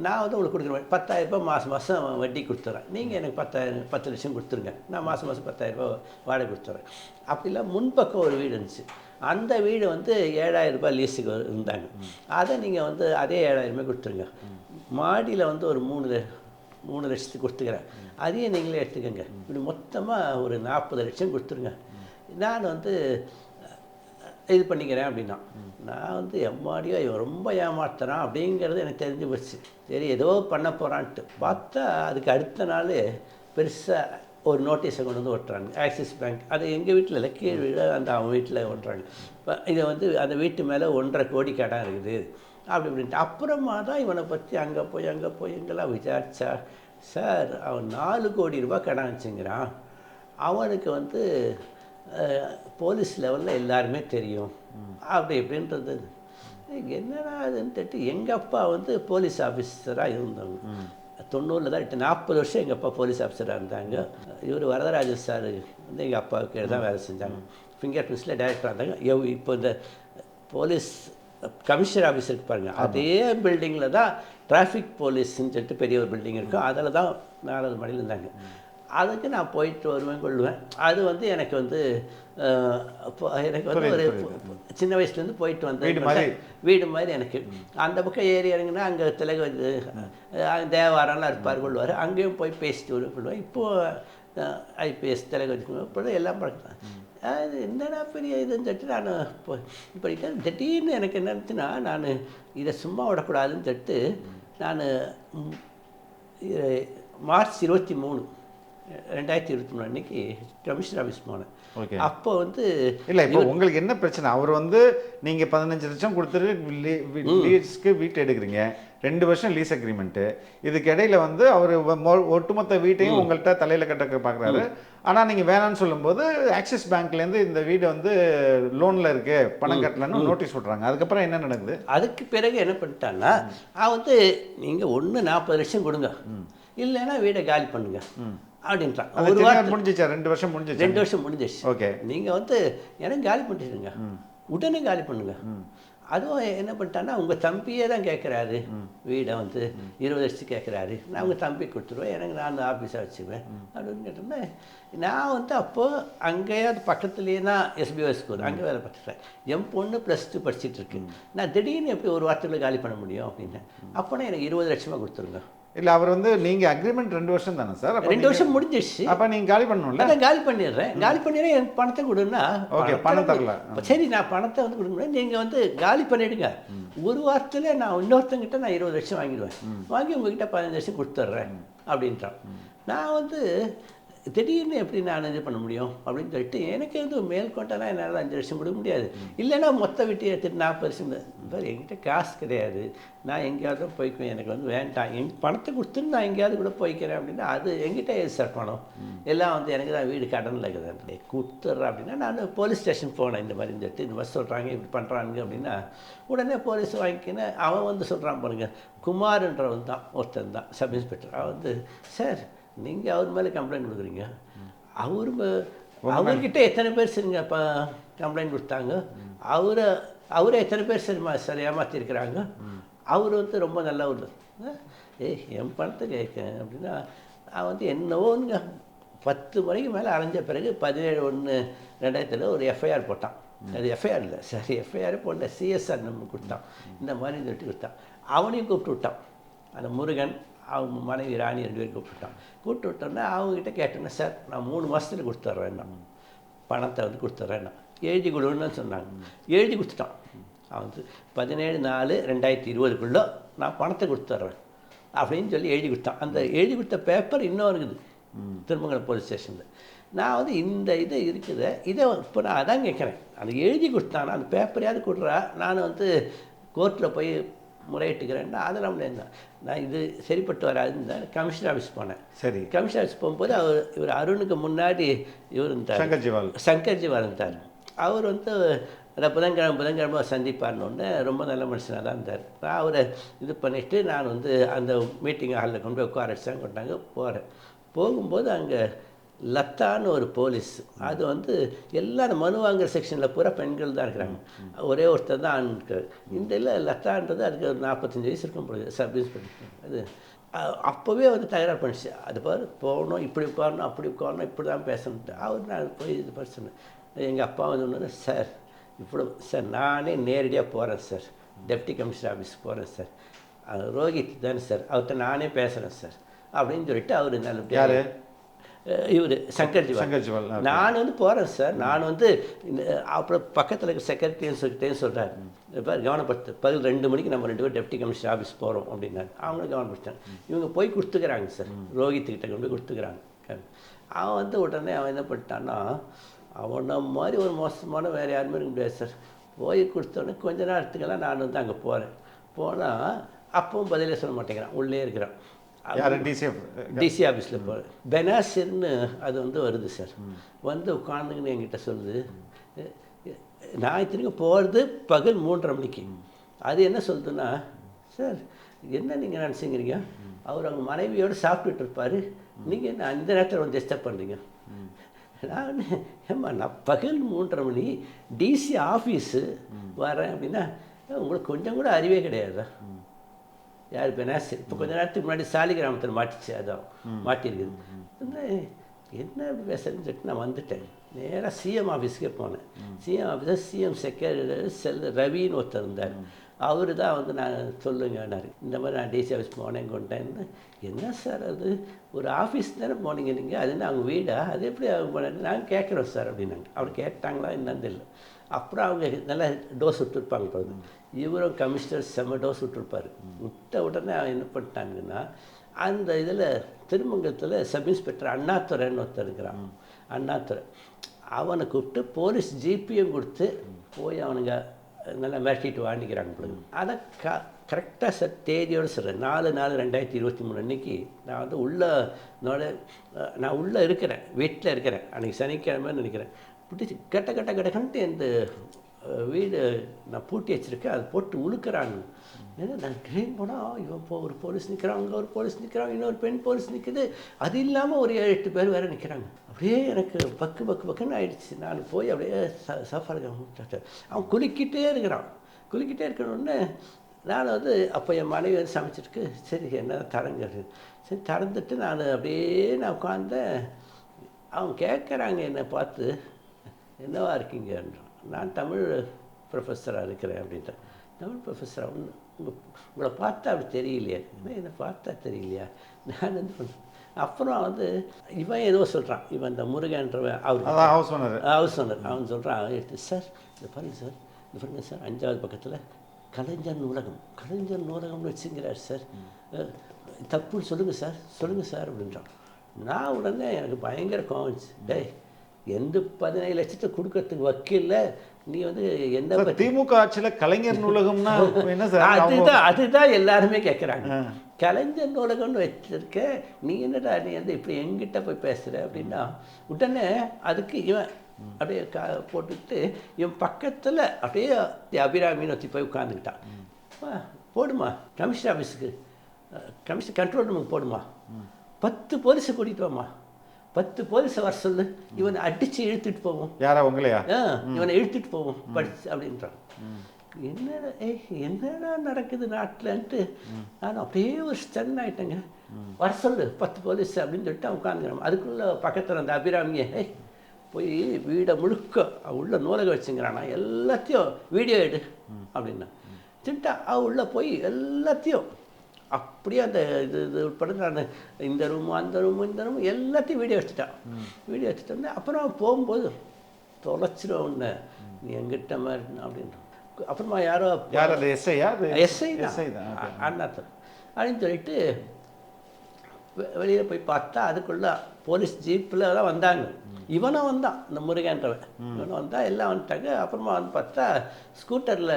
நான் வந்து உங்களுக்கு கொடுக்குறேன் 10,000 ரூபாய் மாதம் வட்டி கொடுத்துட்றேன், நீங்கள் எனக்கு 10 லட்சம் கொடுத்துருங்க, நான் மாதம் 10,000 ரூபாய் வாடகை கொடுத்துட்றேன். அப்படிலாம் முன்பக்கம் ஒரு வீடு இருந்துச்சு, அந்த வீடு வந்து 7,000 ரூபாய் லீஸுக்கு இருந்தாங்க, அதை நீங்கள் வந்து அதே 7,000 கொடுத்துருங்க. மாடியில் வந்து ஒரு 3 லட்சத்துக்கு கொடுத்துக்கிறேன், அதையும் நீங்களே எடுத்துக்கோங்க. இப்படி மொத்தமாக ஒரு 40 லட்சம் கொடுத்துருங்க, நான் வந்து இது பண்ணிக்கிறேன் அப்படின்னா. நான் வந்து எம்மாடியோ இவன் ரொம்ப ஏமாத்துறான் அப்படிங்கிறது எனக்கு தெரிஞ்சு போச்சு. சரி ஏதோ பண்ண போகிறான்ட்டு பார்த்தா அதுக்கு அடுத்த நாள் பெருசாக ஒரு நோட்டீஸை கொண்டு வந்து ஓட்டுறாங்க. ஆக்சிஸ் பேங்க், அது எங்கள் வீட்டில் இல்லை, கீழ் வீடு அந்த அவன் வீட்டில் ஓட்டுறாங்க. இப்போ இதை வந்து அந்த வீட்டு மேலே 1.5 கோடி கடன் இருக்குது அப்படி இப்படின்ட்டு. அப்புறமா தான் இவனை பற்றி அங்கே போய் எங்கெல்லாம் விசாரிச்சா, சார் அவன் 4 கோடி ரூபாய் கடன் வச்சுங்கிறான், அவனுக்கு வந்து போலீஸ் லெவலில் எல்லாருமே தெரியும் அப்படி இப்படின்றது. என்னடா அதுன்ட்டு எங்கள் அப்பா வந்து போலீஸ் ஆஃபீஸராக இருந்தாங்க, 90 தான் 40 வருஷம் எங்கள் அப்பா போலீஸ் ஆஃபீஸராக இருந்தாங்க. இவர் வரதராஜன் சார் வந்து எங்கள் அப்பாவுக்கு தான் வேலை செஞ்சாங்க, ஃபிங்கர் பிரிண்ட்ஸில் டைரக்டராக இருந்தாங்க. இப்போ இந்த போலீஸ் கமிஷனர் ஆஃபீஸ் இருக்கு பாருங்கள், அதே பில்டிங்கில் தான் டிராஃபிக் போலீஸ்ன்னு சொல்லிட்டு பெரிய ஒரு பில்டிங் இருக்கும், அதில் தான் 4வது மாடியில் இருந்தாங்க. அதுக்கு நான் போயிட்டு வருவேன் கொள்வேன். அது வந்து எனக்கு வந்து ஒரு சின்ன வயசுலேருந்து போயிட்டு வந்தேன், வீடு மாதிரி எனக்கு. அந்த பக்கம் ஏறி இறங்குனா அங்கே திலக தேவாரம்லாம் இருப்பார் கொள்வார், அங்கேயும் போய் பேசிட்டு வருவேன். இப்போது ஐபிஎஸ் திலக இப்போது எல்லாம் பழக்கம். அது என்னடா பெரிய இதுன்னு சொல்லிட்டு நான் இப்போ திடீர்னு எனக்கு என்ன இருந்துச்சுன்னா, நான் இதை சும்மா விடக்கூடாதுன்னு சொல்லிட்டு நான் மார்ச் 23, 2023 அன்னைக்கு கமிஷனர் ஆஃபீஸ் போனேன். அப்போ வந்து இல்லை, இப்போ உங்களுக்கு என்ன பிரச்சனை? அவர் வந்து நீங்கள் 15 லட்சம் கொடுத்துட்டு லீஸ்க்கு வீட்டை எடுக்கிறீங்க, 2 வருஷம் லீஸ் அக்ரிமெண்ட்டு, இதுக்கு இடையில வந்து அவர் ஒட்டுமொத்த வீட்டையும் உங்கள்கிட்ட தலையில் கட்ட பார்க்குறாரு. ஆனால் நீங்கள் வேணான்னு சொல்லும்போது ஆக்சிஸ் பேங்க்லேருந்து இந்த வீடு வந்து லோனில் இருக்குது, பணம் கட்டலன்னு நோட்டீஸ் விட்றாங்க. அதுக்கப்புறம் என்ன நடக்குது? அதுக்கு பிறகு என்ன பண்ணிட்டான்னா, வந்து நீங்கள் 40 லட்சம் கொடுங்க, இல்லைன்னா வீடை காலி பண்ணுங்க அப்படின்றான். ஒரு வாரம் முடிஞ்சிச்சா? 2 வருஷம் முடிஞ்சிச்சு. 2 வருஷம் முடிஞ்சிச்சு. ஓகே, நீங்கள் வந்து எனக்கு காலி பண்ணிடுங்க, உடனே காலி பண்ணுங்க. அதுவும் என்ன பண்ணிட்டான்னா, உங்கள் தம்பியே தான் கேட்குறாரு வீடை வந்து 20 லட்சத்துக்கு கேட்குறாரு, நான் உங்கள் தம்பி கொடுத்துருவேன், எனக்கு நான் ஆஃபீஸாக வச்சுக்குவேன் அப்படின்னு கேட்டோம்னா, நான் வந்து அப்போது அங்கேயே அது பக்கத்துலேயே தான் எஸ்பிஓ ஸ்கூல், அங்கே வேலை பார்த்துட்டேன். என் பொண்ணு +2 படிச்சுட்டு இருக்கு, நான் திடீர்னு எப்படி ஒரு வாரத்துக்குள்ள காலி பண்ண முடியும் அப்படின்னு. அப்போனா எனக்கு 20 லட்சமாக கொடுத்துருங்க. இல்லை, அவர் வந்து நீங்கள் அக்ரிமெண்ட் 2 வருஷம் தானே சார்? 2 வருஷம் முடிஞ்சிடுச்சு. அப்போ நீங்கள் காலி பண்ணணும்ல? அதான் காலி பண்ணிடுறேன், என் பணத்தை கொடுன்னா. ஓகே, பணம் தரல, சரி நான் பணத்தை வந்து கொடுக்கணும், நீங்கள் வந்து காலி பண்ணிவிடுங்க, ஒரு வாரத்தில் நான் இன்னொருத்தங்கிட்ட நான் 20 லட்சம் வாங்கிடுவேன், வாங்கி உங்ககிட்ட 15 லட்சம் கொடுத்துட்றேன் அப்படின்றான். நான் வந்து திடீர்னு எப்படி நான் இது பண்ண முடியும் அப்படின்னு சொல்லிட்டு, எனக்கு வந்து மேல்கொண்டனா என்னால் 5 லட்சம் கொடுக்க முடியாது, இல்லைன்னா மொத்த வீட்டை எடுத்துட்டு 40 லட்சம் வேறு என்கிட்ட காசு கிடையாது, நான் எங்கேயாவது போய்க்குவேன், எனக்கு வந்து வேண்டாம், பணத்தை கொடுத்துட்டு நான் எங்கேயாவது கூட போய்க்கிறேன் அப்படின்னா, அது எங்கிட்ட எது சார் பணம், எல்லாம் வந்து எனக்கு தான் வீடு கடனில் இருக்குது கொடுத்துட்றேன் அப்படின்னா. நான் போலீஸ் ஸ்டேஷன் போனேன், இந்த மாதிரி சொல்லிட்டு இந்த மாதிரி சொல்கிறாங்க, இப்படி பண்ணுறாங்க அப்படின்னா. உடனே போலீஸ் வாங்கிக்கின்னு அவன் வந்து சொல்கிறான் பாருங்க, குமார்ன்றவன் தான் ஒருத்தன் தான் சப் இன்ஸ்பெக்டர். அவன் வந்து, சார் நீங்கள் அவர் மேலே கம்ப்ளைண்ட் கொடுக்குறீங்க, அவர்கிட்ட எத்தனை பேர் சரிங்க இப்போ கம்ப்ளைண்ட் கொடுத்தாங்க, அவரை எத்தனை பேர் சார் ஏமாற்றிருக்கிறாங்க, அவர் வந்து ரொம்ப நல்ல ஒரு என் பணத்தை கேட்க அப்படின்னா. அவன் வந்து என்னவோங்க 10 முறைக்கு மேலே அலைஞ்ச பிறகு 17/1/2000 ஒரு எஃப்ஐஆர் போட்டான். அது எஃப்ஐஆர் இல்லை, சரி எஃப்ஐஆர் போட்ட சிஎஸ்ஆர் நம்ம கொடுத்தான், இந்த மாதிரி சொல்லிட்டு கொடுத்தான். அவனையும் கூப்பிட்டு விட்டான், அந்த முருகன் அவங்க மனைவி ராணி 2 பேரும் கூப்பிட்டு விட்டோன்னா, அவங்ககிட்ட கேட்டோன்னா, சார் நான் 3 மாதத்தில் கொடுத்துட்றேன்னா, பணத்தை வந்து கொடுத்துட்றேன்னா, எழுதி கொடுன்னு சொன்னாங்க. எழுதி கொடுத்துட்டான். அவன் வந்து 17/4/2020 நான் பணத்தை கொடுத்துட்றேன் அப்படின்னு சொல்லி எழுதி கொடுத்தான். அந்த எழுதி கொடுத்த பேப்பர் இன்னும் இருக்குது திருமங்கலம் போலீஸ் ஸ்டேஷனில். நான் வந்து இந்த இது இருக்குது, இதை இப்போ நான் அதான் கேட்குறேன், அந்த எழுதி கொடுத்தானா அந்த பேப்பரையாவது கொடுறா, நான் வந்து கோர்ட்டில் போய் முறையிட்டுக்கிறேன்னா அதெல்லாம் முடியாது. நான் இது சரிப்பட்டு வராதுன்னு தான் கமிஷனர் ஆஃபீஸ் போனேன். சரி, கமிஷனர் ஆஃபீஸ் போகும்போது இவர் அருணுக்கு முன்னாடி இவர் இருந்தார், சங்கர்ஜிவால் இருந்தார். அவர் வந்து புதன்கிழமை சந்திப்பார்னு ரொம்ப நல்ல மனுஷனாக தான் இருந்தார். நான் அவரை இது பண்ணிவிட்டு நான் வந்து அந்த மீட்டிங் ஹாலில் கொண்டு போய் உட்கார வச்சு தான் கொண்டாங்க போகிறேன். போகும்போது அங்கே லத்தான்னு ஒரு போலீஸ், அது வந்து எல்லாரும் மனு வாங்குற செக்ஷனில் பூரா பெண்கள் தான் இருக்கிறாங்க, ஒரே ஒருத்தர் தான் ஆண் இருக்காரு. இந்த இல்லை லத்தான்றது அதுக்கு ஒரு 45 வயசு இருக்கும் பொழுது சப் இன்ஸ்பெக்டர். அது அப்போவே வந்து தகராறு பண்ணிச்சு. அது பாரு போகணும், இப்படி உட்காரணும், அப்படி உட்காரணும், இப்படி தான் பேசணுன்ட்டு. அவர் நான் போய் இது பண்ணி சொன்னேன். எங்கள் அப்பா வந்து ஒன்று, சார் இவ்வளோ சார் நானே நேரடியாக போகிறேன் சார், டெப்டி கமிஷனர் ஆஃபீஸுக்கு போகிறேன் சார், ரோஹித் தானே சார், அவர்கிட்ட நானே பேசுகிறேன் சார் அப்படின்னு சொல்லிட்டு அவர் நல்ல இவர் சங்கர்ஜிவால் நான் வந்து போகிறேன் சார், நான் வந்து அப்புறம் பக்கத்தில் இருக்க செக்ரட்டரின்னு சொல்கிறார், இப்போ கவனப்படுத்து 2 மணிக்கு நம்ம 2 பேரும் டெப்டி கமிஷனர் ஆஃபீஸ் போகிறோம் அப்படின்னாரு. அவங்களும் கவனப்படுத்தாங்க. இவங்க போய் கொடுத்துக்கிறாங்க சார், ரோஹித்துக்கிட்ட கொண்டு போய் கொடுத்துக்கிறாங்க. அவன் வந்து உடனே அவன் என்ன பண்ணிட்டான்னா, அவனை மாதிரி ஒரு மோசமான வேறு யாருமே இருக்க முடியாது சார். போய் கொடுத்தோன்னே கொஞ்ச நேரத்துக்கெல்லாம் நான் வந்து அங்கே போனால் அப்பவும் பதிலே சொல்ல மாட்டேங்கிறான், உள்ளே இருக்கிறான். டிசி ஆஃபீஸில் போகிறேன். பெனாசிர்னு அது வந்து வருது சார், வந்து உட்காந்துங்கன்னு என்கிட்ட சொல்லுது. நான் இத்தனைக்கும் போகிறது பகல் 3:30 மணிக்கு. அது என்ன சொல்லுதுன்னா, சார் என்ன நீங்கள் நினச்சிங்கிறீங்க, அவர் அவங்க மனைவியோடு சாப்பிட்டுட்டு இருப்பார், நீங்கள் என்ன அந்த நேரத்தில் வந்து டிஸ்டர்ப் பண்ணுறீங்க. நான் ஏம்மா நான் பகல் 3:30 மணி டிசி ஆஃபீஸு வரேன் அப்படின்னா உங்களுக்கு கொஞ்சம் கூட அறிவே கிடையாதா? யார் பெனாசிர் இப்போ கொஞ்ச நேரத்துக்கு முன்னாடி சாலிகிராமத்தில் மாட்டிச்சு, அதான் மாட்டியிருக்குது. என்ன அப்படி பேசுறதுன்னு சொல்லிட்டு நான் வந்துட்டேன். நேராக சிஎம் ஆஃபீஸுக்கே போனேன். சிஎம் ஆஃபீஸில் சிஎம் செக்ரட்டரி ரவின்னு ஒருத்தர் இருந்தார். அவர் தான் வந்து நான் சொல்லுங்கன்னாரு, இந்த மாதிரி நான் டிசி ஆஃபீஸ் போனேன் கொண்டேன்னு. என்ன சார் அது ஒரு ஆஃபீஸ் தானே போனீங்க நீங்கள், அது என்ன அவங்க வீடா, அது எப்படி அவங்க போனாங்க, நாங்கள் கேட்குறோம் சார் அப்படின்னாங்க. அப்படி கேட்டாங்களா என்னன்னு இல்லை. அப்புறம் அவங்க நல்லா டோஸ் விட்டுருப்பாங்க போகுது. இவரும் கமிஷனர் செம்ம டோஸ் விட்டுருப்பார். விட்ட உடனே அவன் என்ன பண்ணிட்டாங்கன்னா, அந்த இதில் திருமங்கலத்தில் சப் இன்ஸ்பெக்டர் அண்ணாதுரைன்னு ஒருத்தர் இருக்கிறான், அண்ணாதுரை, அவனை கூப்பிட்டு போலீஸ் ஜிபியும் கொடுத்து போய் அவனுங்க நல்லா மிரட்டிட்டு வாங்கிக்கிறாங்க பொழுது. அதை கரெக்டாக சார் தேதியோடு சொல்கிறேன், 4/4/2023 அன்றைக்கி நான் வந்து நான் உள்ளே இருக்கிறேன், வீட்டில் இருக்கிறேன். அன்றைக்கி சனிக்கிழமைன்னு நினைக்கிறேன். பிடிச்சி கட்டன்ட்டு இந்த வீடு நான் பூட்டி வச்சுருக்கேன், அதை போட்டு உழுக்கிறாங்க. ஏன்னா நான் ட்ரெயின் போனால் இவன் ஒரு போலீஸ் நிற்கிறான், அங்கே ஒரு போலீஸ் நிற்கிறான், இன்னொரு பெண் போலீஸ் நிற்குது, அது இல்லாமல் ஒரு 7-8 பேர் வேறு நிற்கிறாங்க. அப்படியே எனக்கு பக்குன்னு ஆயிடுச்சு. நான் போய் அப்படியே சாப்பாடு அவன் குளிக்கிட்டே இருக்கணுன்னு நான் வந்து அப்போ என் மனைவி வந்து சமைச்சிருக்கு. சரி என்ன தரங்கிறது, சரி திறந்துட்டு நான் அப்படியே நான் உட்காந்தேன். அவங்க கேட்குறாங்க என்னை பார்த்து, என்னவா இருக்கீங்கன்றான். நான் தமிழ் ப்ரொஃபஸராக இருக்கிறேன் அப்படின்ட்டேன். தமிழ் ப்ரொஃபஸராக உங்களை பார்த்தா அப்படி தெரியலையா, என்னை பார்த்தா தெரியலையா, நான் வந்து பண்ணேன். அப்புறம் வந்து இவன் ஏதோ சொல்கிறான், இவன் இந்த முருகன்றவன் ஹவுஸ் ஓனர் அவன் சொல்கிறான் எடுத்து, சார் இதை பாருங்கள் சார், இது பாருங்கள் சார் 5வது பக்கத்தில் கலைஞர் நூலகம்னு வச்சுங்கிறார் சார், தப்புன்னு சொல்லுங்கள் சார் அப்படின்றான். நான் உடனே எனக்கு பயங்கர கோவம். டேய் எந்த 17 லட்சத்தை கொடுக்கறதுக்கு வக்கீல்ல நீ வந்து என்ன திமுக ஆட்சியில் கலைஞர் நூலகம்னா என்ன சார்? அதுதான் எல்லாருமே கேட்குறாங்க. கலைஞர் நூலகம்னு வச்சிருக்க நீ என்னடா நீ வந்து இப்படி எங்கிட்ட போய் பேசுகிற அப்படின்னா, உடனே அதுக்கு இவன் அப்படியே போட்டுக்கிட்டு இவன் பக்கத்தில் அப்படியே அபிராமின்னு வச்சு போய் உட்காந்துக்கிட்டான். போடுமா கமிஷனர் ஆஃபீஸுக்கு, கமிஷனர் கண்ட்ரோல் ரூமுக்கு போடுமா, 10 போலீஸை கூட்டிகிட்டு வாமா, 10 போலீஸை வர சொல்லு, இவனை அடித்து இழுத்துட்டு போவோம். யாரா உங்களையா? இவனை இழுத்துட்டு போவோம் படிச்சு அப்படின்றான். என்னடா நடக்குது நாட்டில்ன்ட்டு நான் அப்படியே ஒரு ஸ்டன் ஆகிட்டேங்க. வர சொல்லு 10 போலீஸ் அப்படின்னு சொல்லிட்டு அவன் உட்காந்துக்கிறான். அதுக்குள்ளே பக்கத்தில் அந்த அபிராமியை போய் வீடை முழுக்க உள்ள நூலகம் வச்சுங்கிறானா, எல்லாத்தையும் வீடியோ எடு அப்படின்னா திட்டா உள்ளே போய் எல்லாத்தையும் அப்படியே அந்த இது உட்பட நான் இந்த ரூமு அந்த ரூமு எல்லாத்தையும் வீடியோ எடுத்துட்டேன். அப்புறம் போகும்போது தொலைச்சிடும் உன்னை, நீ எங்கிட்ட மாதிரி அப்படின்றான். அப்புறமா யாரோ எஸ்ஐ தான் அண்ணாத்தன் அப்படின்னு சொல்லிட்டு வெளியில் போய் பார்த்தா அதுக்குள்ள போலீஸ் ஜீப்பில் தான் வந்தாங்க. இவனும் வந்தான், இந்த முருகன்றவன் இவனும் வந்தான், எல்லாம் வந்துட்டாங்க. அப்புறமா வந்து பார்த்தா ஸ்கூட்டரில்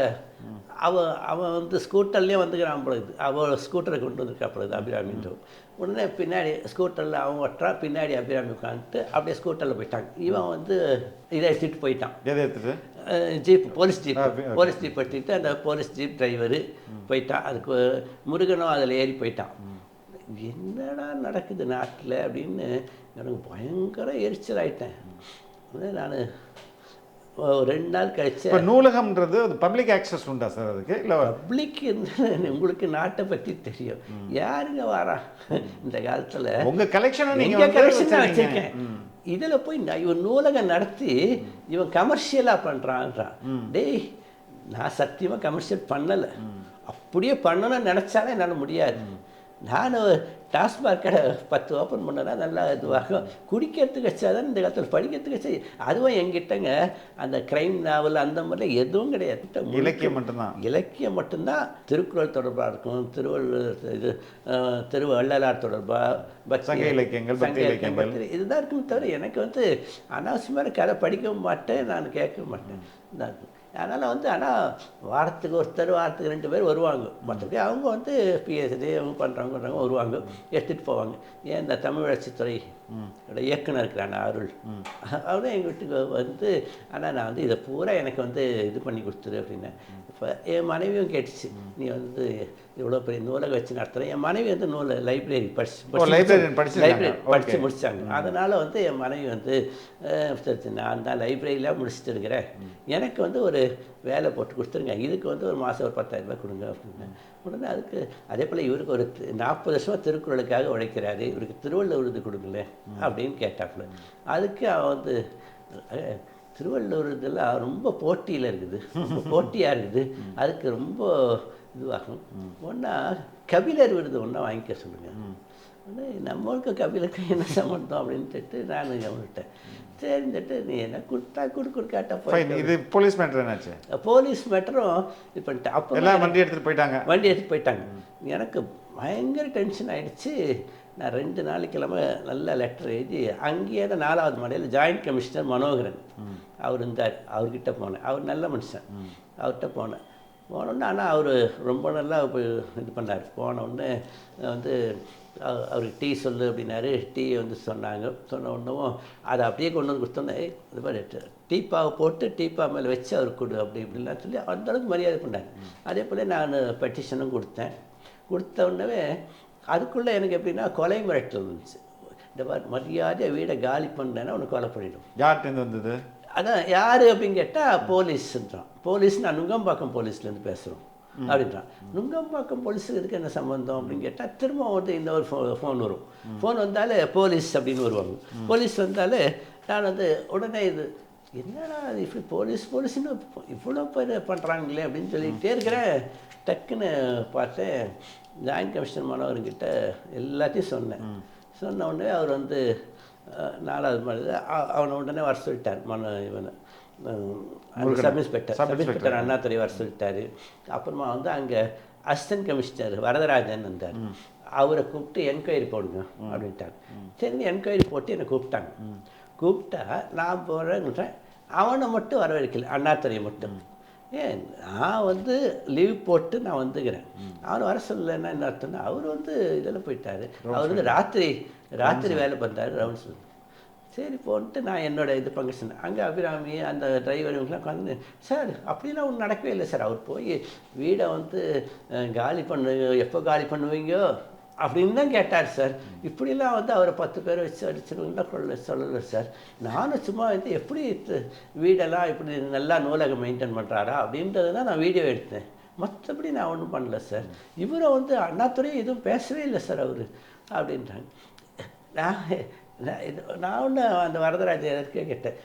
அவன் வந்து ஸ்கூட்டர்லேயே வந்துக்கிறான் பொழுது, அவள் ஸ்கூட்டரை கொண்டு வந்துருக்கா பொழுது அபிராமின்ற. உடனே பின்னாடி ஸ்கூட்டரில் அவன் ஒட்டுறா, பின்னாடி அபிராமி உட்காந்துட்டு அப்படியே ஸ்கூட்டரில் போயிட்டாங்க. இவன் வந்து இதை எடுத்துகிட்டு போயிட்டான், ஜீப் போலீஸ் ஜீப் எடுத்துக்கிட்டு அந்த போலீஸ் ஜீப் டிரைவரு போயிட்டான். அதுக்கு முருகனும் அதில் ஏறி போயிட்டான். என்னடா நடக்குது நாட்டில் அப்படின்னு எனக்கு பயங்கர எரிச்சல் ஆயிட்டேன். நான் 2 நாள் கழிச்சு இப்போ நூலகம்ன்றது அது பப்ளிக் ஆக்சஸ் உண்டா சார் அதுக்கு? இல்லை பப்ளிக் உங்களுக்கு நாட்டை பற்றி தெரியும், யாருங்க வாரா இந்த காலத்தில்? உங்கள் கலெக்ஷனை எங்கள் நீங்கள் கலெக்ஷன் தான் வச்சுருக்கேன். இதில் போய் இவன் நூலகம் நடத்தி இவன் கமர்ஷியலாக பண்ணுறான்றான். டேய், நான் சத்தியமாக கமர்ஷியல் பண்ணலை. அப்படியே பண்ணணும்னு நினச்சாலே என்னால் முடியாது. நான் டாஸ்மாக் கடை 10 ஓப்பன் பண்ணனா நல்லா இதுவாகும். குடிக்கிறதுக்கு வச்சாதான் இந்த காலத்தில், படிக்கிறதுக்கு வச்சா அதுவும் எங்கிட்டங்க அந்த க்ரைம் நாவல் அந்த மாதிரிலாம் எதுவும் கிடையாது. இலக்கியம் மட்டும்தான். இலக்கியம் மட்டும்தான். திருக்குறள் தொடர்பாக இருக்கும், இது திருவள்ளலார் தொடர்பாக, சங்க இலக்கியங்கள், பக்தி இலக்கியங்கள், இதுதான் இருக்குன்னு தவிர எனக்கு அனாவசியமான கதை படிக்கவும் மாட்டேன், நான் கேட்க மாட்டேன். இதாக இருக்கும். அதனால் ஆனால் வாரத்துக்கு ஒருத்தர், வாரத்துக்கு 2 பேர் வருவாங்க. மற்றபடி அவங்க பிஎஸ்டி அவங்க பண்ணுறவங்க வருவாங்க, எடுத்துகிட்டு போவாங்க. ஏன் இந்த தமிழ் வளர்ச்சித்துறை இயக்குனர் இருக்கிறான் அருள், அவரும் எங்கள் வீட்டுக்கு ஆனால் நான் இதை பூரா எனக்கு இது பண்ணி கொடுத்துரு அப்படின்னேன். இப்போ என் மனைவியும் கேட்டுச்சு, நீ இவ்வளோ பெரிய நூலகம் வச்சு நடத்துகிறேன். என் மனைவி லைப்ரரி படித்து முடித்தாங்க. அதனால் என் மனைவி நான் தான் லைப்ரரியில் முடிச்சுட்டு இருக்கிறேன், எனக்கு ஒரு வேலை போட்டு கொடுத்துருங்க, இதுக்கு ஒரு மாதம் ஒரு 10,000 ரூபாய் கொடுங்க அப்படின்னேன். உடனே அதுக்கு அதே போல் இவருக்கு ஒரு 40 வருஷமாக திருக்குறளுக்காக உழைக்கிறாரு, இவருக்கு திருவள்ளுவர் விருது கொடுங்களேன் அப்படின்னு கேட்டாப்புல. அதுக்கு அவன் திருவள்ளுவர் இதெல்லாம் ரொம்ப போட்டியில் இருக்குது, ரொம்ப போட்டியாக இருக்குது, அதுக்கு ரொம்ப இதுவாகும். ஒன்றா கபிலர் விருது ஒன்றா வாங்கிக்க சொல்லுங்கள். நம்மளுக்கு கபிலுக்கு என்ன சம்மந்தம் அப்படின்ட்டு நான் கவனிட்டேன். சரின்ட்டு நீ என்ன கொடுத்தா கொடுக்காட்டா போய் இது போலீஸ் மேட்டர் என்னாச்சு? போலீஸ் மேட்டரும் இது பண்ணிட்டேன். அப்போ எல்லாம் வண்டி எடுத்துகிட்டு போயிட்டாங்க. எனக்கு பயங்கர டென்ஷன் ஆகிடுச்சு. நான் 2 நாளைக்கிழமை நல்ல லெட்டர் எழுதி அங்கேயே தான் 4வது மாடியில் ஜாயிண்ட் கமிஷனர் மனோகரன் அவர் இருந்தார், அவர்கிட்ட போனேன். அவர் நல்ல மனுஷன், அவர்கிட்ட போனோன்னே ஆனால் அவர் ரொம்ப நல்லா இது பண்ணார். போனோடனே அவருக்கு டீ சொல்லு அப்படின்னாரு. டீ சொன்னாங்க. சொன்ன உடனே அதை அப்படியே கொண்டு கொடுத்தோன்னே இது மாதிரி டீப்பாவை போட்டு டீப்பா மேலே வச்சு அவருக்கு கொடு அப்படி இப்படிலாம் சொல்லி அந்தளவுக்கு மரியாதை பண்ணார். அதே போல் நான் பெட்டிஷனும் கொடுத்தேன். கொடுத்த உடனே அதுக்குள்ளே எனக்கு எப்படின்னா கொலை மிரட்டல் இருந்துச்சு. இந்த மாதிரி மரியாதையாக வீடை காலி பண்ணேன்னா உனக்கு கொலை பண்ணிடும். யார்கிட்ட வந்தது? அதான் யார் அப்படின்னு கேட்டால் போலீஸ்ன்றான். போலீஸ் நான் நுங்கம்பாக்கம் போலீஸ்லேருந்து பேசுகிறோம் அப்படின்றான். நுங்கம்பாக்கம் போலீஸுக்கு இதுக்கு என்ன சம்பந்தம் அப்படின்னு கேட்டால் திரும்ப இந்த ஒரு ஃபோன் வரும். ஃபோன் வந்தாலே போலீஸ் அப்படின்னு வருவாங்க. போலீஸ் வந்தாலே நான் உடனே இது என்னடா இப்படி போலீஸ்னு இவ்வளோ பேர் பண்ணுறாங்களே அப்படின்னு சொல்லிக்கிட்டே இருக்கிறேன். டக்குன்னு பார்த்தேன், ஜாயின்ட் கமிஷனர் மனோகர்கிட்ட எல்லாத்தையும் சொன்னேன். சொன்ன உடனே அவர் 4வது மாடியில் அவனை உடனே வர சொல்லிட்டார். இவனை சப் இன்ஸ்பெக்டர் அண்ணாதுரை வர சொல்லிட்டாரு. அப்புறமா அங்கே அசிஸ்டன்ட் கமிஷனர் வரதராஜன் வந்தார். அவரை கூப்பிட்டு என்கொயரி போடுங்க அப்படின்ட்டாங்க. சரி, என்கொயரி போட்டு என்னை கூப்பிட்டாங்க. கூப்பிட்டா நான் போகிறேன்றேன். அவனை மட்டும் வரவழைக்கல, அண்ணாதுரையை மட்டும். ஏன் நான் லீவ் போட்டு நான் வந்துக்கிறேன், அவனை வர சொல்லலைன்னா என்ன அர்த்தம்னா அவர் இதெல்லாம் போயிட்டார். அவர் ராத்திரி வேலை பார்த்தார் ரவுண்ட்ஸ். சரி போன்ட்டு நான் என்னோடய ஃபங்க்ஷன் அங்கே அபிராமி அந்த டிரைவர் இவங்கெலாம் உட்காந்து, சார் அப்படிலாம் ஒன்றும் நடக்கவே இல்லை சார். அவர் போய் வீடை காலி எப்போ காலி பண்ணுவீங்கோ அப்படின்னு தான் கேட்டார் சார். இப்படிலாம் அவரை 10 பேரை வச்சு அடிச்சிருவீங்களா சொல்லலை சார். நானும் சும்மா எப்படி வீடெல்லாம் இப்படி நல்லா நூலகம் மெயின்டைன் பண்ணுறாரா அப்படின்றது தான் நான் வீடியோ எடுத்தேன். மற்றபடி நான் ஒன்றும் பண்ணல சார். இவரை அண்ணாதுரையும் எதுவும் பேசவே இல்லை சார் அவர் அப்படின்றாங்க. நான் ஒன்று அந்த வரதராஜருக்கு கேட்டேன்,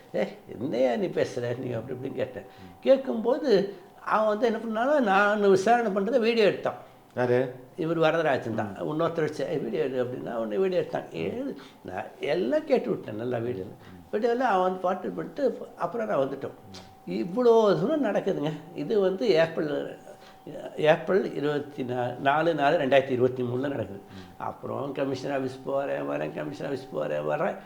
என்னையா நீ பேசுகிற நீ அப்படி இப்படின்னு கேட்டேன். கேட்கும்போது அவன் என்ன பண்ணாலும் நான் விசாரணை பண்ணுறதை வீடியோ எடுத்தான். யார்? இவர் வரதராஜன் தான். இன்னொருத்தர் வீடியோ எடு அப்படின்னா ஒன்று வீடியோ எடுத்தாங்க. நான் எல்லாம் கேட்டு விட்டேன் நல்லா வீடியோவில் அவன் பாட்டு பண்ணிட்டு அப்புறம் நான் வந்துட்டோம். இவ்வளோ தூரம் நடக்குதுங்க. இது ஏப்ரல் 24/4/2023 நடக்குது. அப்புறம் கமிஷனர் ஆஃபீஸ் வரேன், கமிஷனர் ஆஃபீஸ் வரேன்.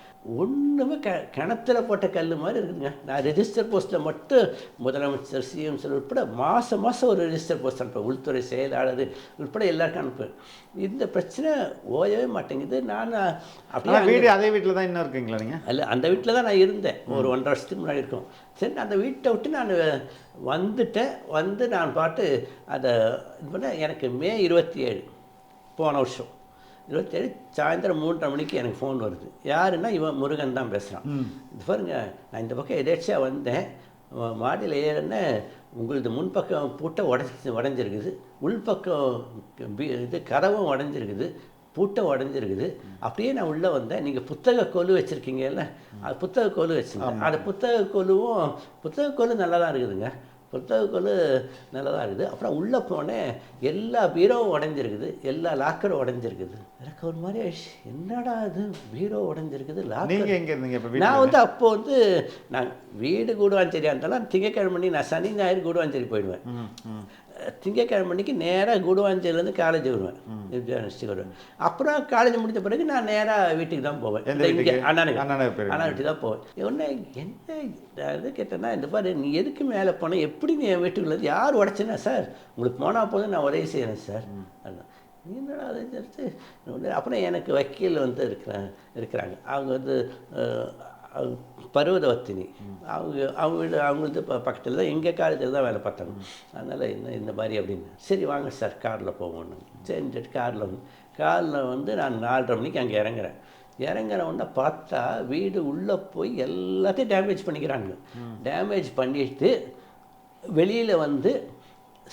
ஒன்றுமே கிணத்துல போட்ட கல் மாதிரி இருக்குதுங்க. நான் ரெஜிஸ்டர் போஸ்ட்டில் மட்டும் முதலமைச்சர், சிஎம் சார் உட்பட மாதம் ஒரு ரெஜிஸ்டர் போஸ்ட் அனுப்பேன். உள்துறை செயலாளர் உட்பட எல்லாருக்கும் அனுப்புவேன். இந்த பிரச்சனை ஓயவே மாட்டேங்குது. நான் அப்படியே அதே வீட்டில் தான் இன்னும் இருக்கீங்களா நீங்கள்? அல்ல, அந்த வீட்டில் தான் நான் இருந்தேன். ஒரு 1.5 வருஷத்துக்கு முன்னாடி இருக்கும். சரி, அந்த வீட்டை விட்டு நான் வந்துட்டேன். நான் பாட்டு அதை இது பண்ண எனக்கு மே 27 போன வருஷம் 27 சாயந்தரம் 3:30 மணிக்கு எனக்கு ஃபோன் வருது. யாருன்னா இவன் முருகன் தான் பேசுகிறான். இது பாருங்க, நான் இந்த பக்கம் எதேர்ச்சியா வந்தேன், மாடியில் ஏறேன்னு உங்களது முன்பக்கம் பூட்டை உடஞ்சிருக்குது, உள்பக்கம் இது கதவும் உடஞ்சிருக்குது, பூட்டை உடஞ்சிருக்குது. அப்படியே நான் உள்ளே வந்தேன், நீங்கள் புத்தக கோலு வச்சுருக்கீங்கல்ல, அது புத்தக கோலு வச்சுருந்தேன். அந்த புத்தக கோலு நல்லா தான் இருக்குதுங்க, புத்தக கோலு நல்லா தான் இருக்குது. அப்புறம் உள்ளே போனேன், எல்லா பீரோவும் உடஞ்சிருக்குது, எல்லா லாக்கரும் உடஞ்சிருக்குது. எனக்கு ஒரு மாதிரி ஆயிடுச்சு, என்னடா இது பீரோ உடஞ்சிருக்குது, லாக்கர். எங்கே இருந்தீங்க? நான் வந்து அப்போ வந்து நான் வீடு கூடுவாஞ்சேரியா இருந்தாலும் திங்கக்கிழமை நான் சனி ஞாயிறு கூடுவாஞ்சேரி போயிடுவேன். திங்கக்கிழமை அன்னைக்கு நேராக கூடுவாஞ்சேரியிலேருந்து காலேஜ் வருவேன், டிஸ்ட்ரிக் வருவேன். அப்புறம் காலேஜ் முடிஞ்ச பிறகு நான் நேராக வீட்டுக்கு தான் போவேன், இங்கே அண்ணா வீட்டுக்கு தான் போவேன். என்ன இது கேட்டேன்னா, இந்த பாரு நீ எதுக்கு மேலே போனேன், எப்படி நீ என் வீட்டுக்குள்ளது யார் உடச்சினா சார், உங்களுக்கு போனால் போதும் நான் உதவி செய்கிறேன் சார். என்னடா அதை எடுத்து அப்புறம் எனக்கு வக்கீல் வந்து இருக்கிறாங்க. அவங்க வந்து பருவதவர்த்தினி, அவங்க வீடு அவங்களது பக்கத்தில் தான், எங்கள் காலேஜில் தான் வேலை பார்த்தாங்க. அதனால் இந்த மாதிரி அப்படின்னு, சரி வாங்க சார் காரில் போவோன்னு சரிட்டு காரில் வந்து நான் 4:30 மணிக்கு அங்கே இறங்குற உடனே பார்த்தா வீடு உள்ளே போய் எல்லாத்தையும் டேமேஜ் பண்ணிக்கிறாங்க. டேமேஜ் பண்ணிட்டு வெளியில் வந்து